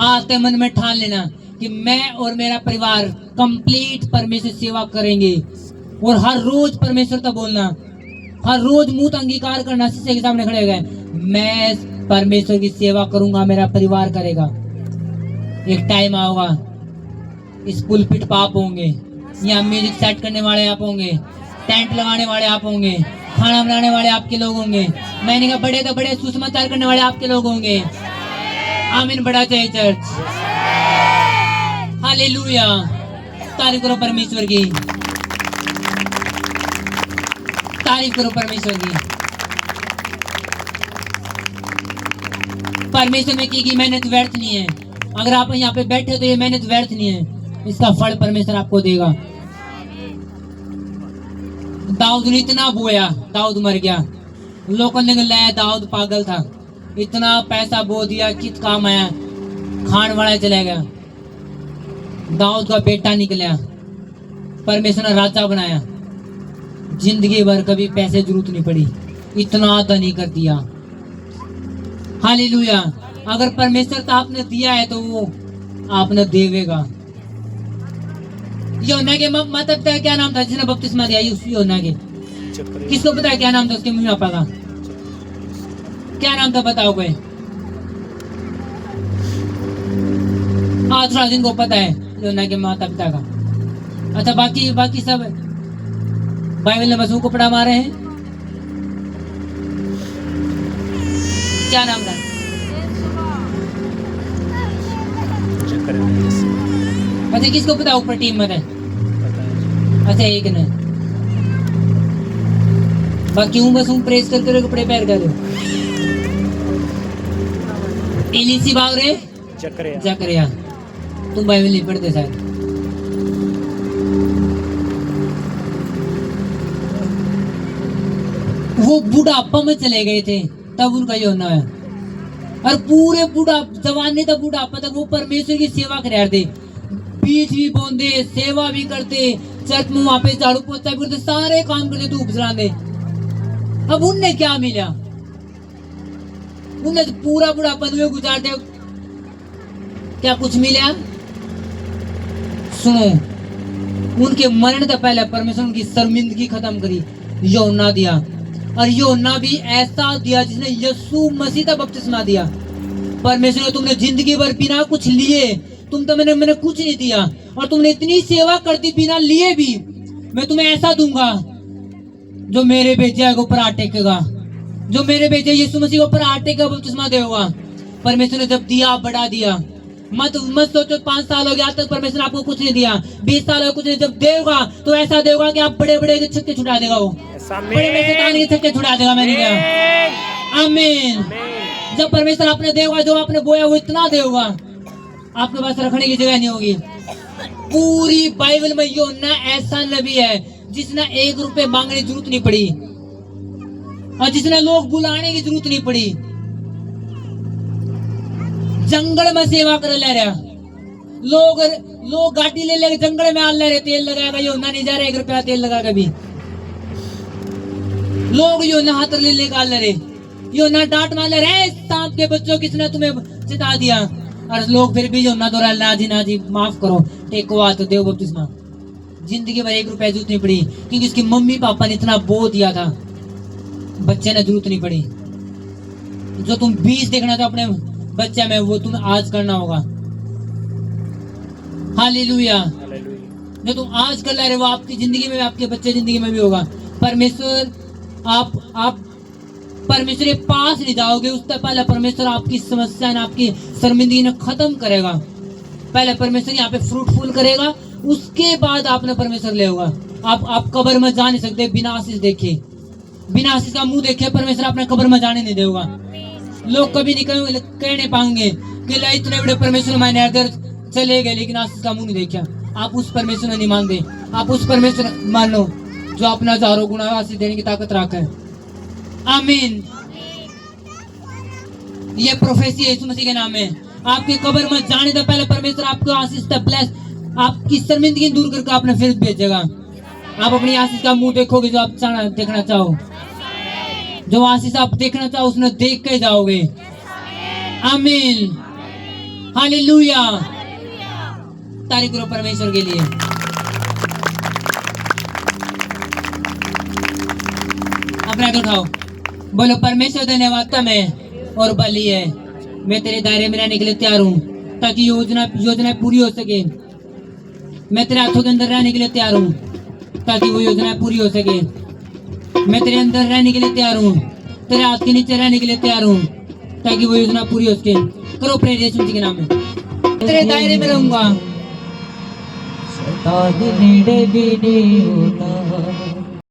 आते मन में ठान लेना कि मैं और मेरा परिवार कंप्लीट परमेश्वर सेवा करेंगे। और हर रोज परमेश्वर का बोलना, हर रोज मुंह अंगीकार करना, शीशे के सामने खड़े गए, मैं परमेश्वर की सेवा करूंगा, मेरा परिवार करेगा। एक टाइम आएगा, इस पुलपिट पर आप होंगे, यहाँ म्यूजिक सेट करने वाले आप होंगे, टेंट लगाने वाले आप होंगे, खाना बनाने वाले आपके लोग होंगे, मैंने कहा बड़े तो बड़े सुसमाचार करने वाले आपके लोग होंगे। आमीन बड़ा चाहिए चर्च। हालेलुया। तारीफ करो परमेश्वर की, तारीफ करो परमेश्वर की। परमेश्वर ने की मेहनत व्यर्थ नहीं है। अगर आप यहाँ पे बैठे तो ये मेहनत व्यर्थ नहीं है, इसका फल परमेश्वर आपको देगा। दाऊद ने इतना बोया, दाऊद मर गया, लोगों ने लाया दाऊद पागल था, इतना पैसा बो दिया, कित काम आया, खान वाला चला गया। दाऊद का बेटा निकला, परमेश्वर ने राजा बनाया, जिंदगी भर कभी पैसे जरूरत नहीं पड़ी, इतना धनी कर दिया। हालेलुया। अगर परमेश्वर तो आपने दिया है तो वो आपने देवेगा। योना के माता पिता क्या नाम था जिसने बपतिस्मा दिया? योना के, किसको पता है क्या नाम था उसके मम्मी पापा का? क्या नाम था बताओ कोई? हाँ थोड़ा जिनको पता है योना के माता पिता का। अच्छा बाकी बाकी सब बाइबल में बसों को पढ़ा मारे हैं। क्या नाम था? अच्छा किसको पता ऊपर टीम में है? अच्छा एक ने। बाकी हूँ बस हूँ प्रेस करके कपड़े पैर कर इलीसी बावरे जकरिया। तुम बाइबल नहीं पढ़ते शायद। वो बुढ़ापा में चले गए थे तब उनका ये होना है। और पूरे बुढ़ा जवानी तक बुढ़ापा तक वो परमेश्वर की सेवा कर रहे थे, बीज भी बोंदे, सेवा भी करते, चर्च में वहां पे झाड़ू पोछा भी करते, सारे काम करते, धूप जलाते। अब उनने क्या मिला? उनने तो पूरा बुढ़ापा में गुजार दिया, क्या कुछ मिला? सुनो, उनके मरण से पहले परमेश्वर उनकी शर्मिंदगी खत्म करी, योना दिया। और योना भी ऐसा दिया जिसने यीशु मसीह का बपतिस्मा दिया। परमेश्वर ने तुमने जिंदगी भर बिना कुछ लिए, तुम तो मैंने कुछ नहीं दिया, और तुमने इतनी सेवा कर दी बिना लिए भी, मैं तुम्हें ऐसा दूंगा जो मेरे भेजे है ऊपर टेकेगा, जो मेरे भेजे यीशु मसीह के ऊपर टेकेगा, बपतिस्मा देगा। परमेश्वर ने जब दिया बढ़ा दिया। मत सोचो 5 साल हो गया आज तक परमेश्वर ने आपको कुछ नहीं दिया, 20 साल हो कुछ नहीं, जब देगा तो ऐसा देगा कि आप बड़े बड़े छक्के छुड़ा देगा, वो बड़े बड़े शैतान के छक्के छुड़ा देगा। मैंने कहा आमीन। जब परमेश्वर आपने देगा, जो आपने बोया वो इतना देगा, आपके पास रखने की जगह नहीं होगी। पूरी बाइबल में योना ऐसा नबी है जिसने 1 रुपए मांगने की जरूरत नहीं पड़ी, और जिसने लोग बुलाने की जरूरत नहीं पड़ी। जंगल में सेवा कर ले रहा, लोग गाड़ी ले लेके जंगल में आ ले रहे, तेल लगाएगा, योना नहीं जा रहा 1 रुपया तेल लगा कभी। लोग योना हाथ ले लेके आ ले रहे, योना डांट मार ले रहे, सांप के बच्चों किसने तुम्हें चिता दिया? और लोग फिर भी योना दोहरा, ना जी माफ करो, टेको हाथ देव बपतिस्मा। जिंदगी भर 1 रुपया जरूरत नहीं पड़ी, क्योंकि उसकी मम्मी पापा ने इतना बो दिया था, बच्चे ने जरूरत नहीं पड़ी। जो तुम 20 देखना था अपने बच्चे में, वो तुम्हें आज करना होगा। हालेलुया। हालेलुया। जो तुम आज कर रहे हो वो आपकी जिंदगी में, आपके बच्चे जिंदगी में भी होगा। परमेश्वर आप परमेश्वर के पास नहीं जाओगे, उससे पहले परमेश्वर आपकी समस्या ने, आपकी शर्मिंदगी ने खत्म करेगा। पहले परमेश्वर यहाँ पे फ्रूटफुल करेगा, उसके बाद आपने परमेश्वर ले होगा। आप कब्र में जा नहीं सकते बिना आशीष देखे, बिना आशीष का मुंह देखे परमेश्वर अपने कब्र में जाने नहीं देगा। लोग कभी नहीं कह नहीं पाएंगे कि ला इतने बड़े परमेश्वर मैंने इधर चले गए लेकिन आशीष का मुंह नहीं देखा। आप उस परमेश्वर ने नहीं मानते, आप उस परमेश्वर मान लो जो अपना हजारों गुना आशीष देने की ताकत रखा है। आमीन। ये प्रोफेसी यीशु मसीह के नाम है। आपके कब्र में जाने से पहले परमेश्वर आपको आशीष का ब्लेस, आपकी शर्मिंदगी दूर करके आपने फिर भेजेगा। आप अपनी आशीष का मुंह देखोगे जो आप देखना चाहो, जो आशीष आप देखना चाहो उसने देख के जाओगे। आमीन। हालेलुया। तारीफ करो परमेश्वर के लिए। अपना हाथ उठाओ, बोलो परमेश्वर धन्यवाद तुम्हें और बली है। मैं तेरे दायरे में रहने के लिए तैयार हूँ ताकि योजना पूरी हो सके। मैं तेरे हाथों के अंदर रहने के लिए तैयार हूँ ताकि वो योजना पूरी हो सके। मैं तेरे अंदर रहने के लिए तैयार हूँ, तेरे हाथ के नीचे रहने के लिए तैयार हूँ ताकि वो योजना पूरी हो सके। करो प्रेयर यीशु मसीह के नाम में। तेरे दायरे में रहूंगा, नेड़े भी नहीं होता।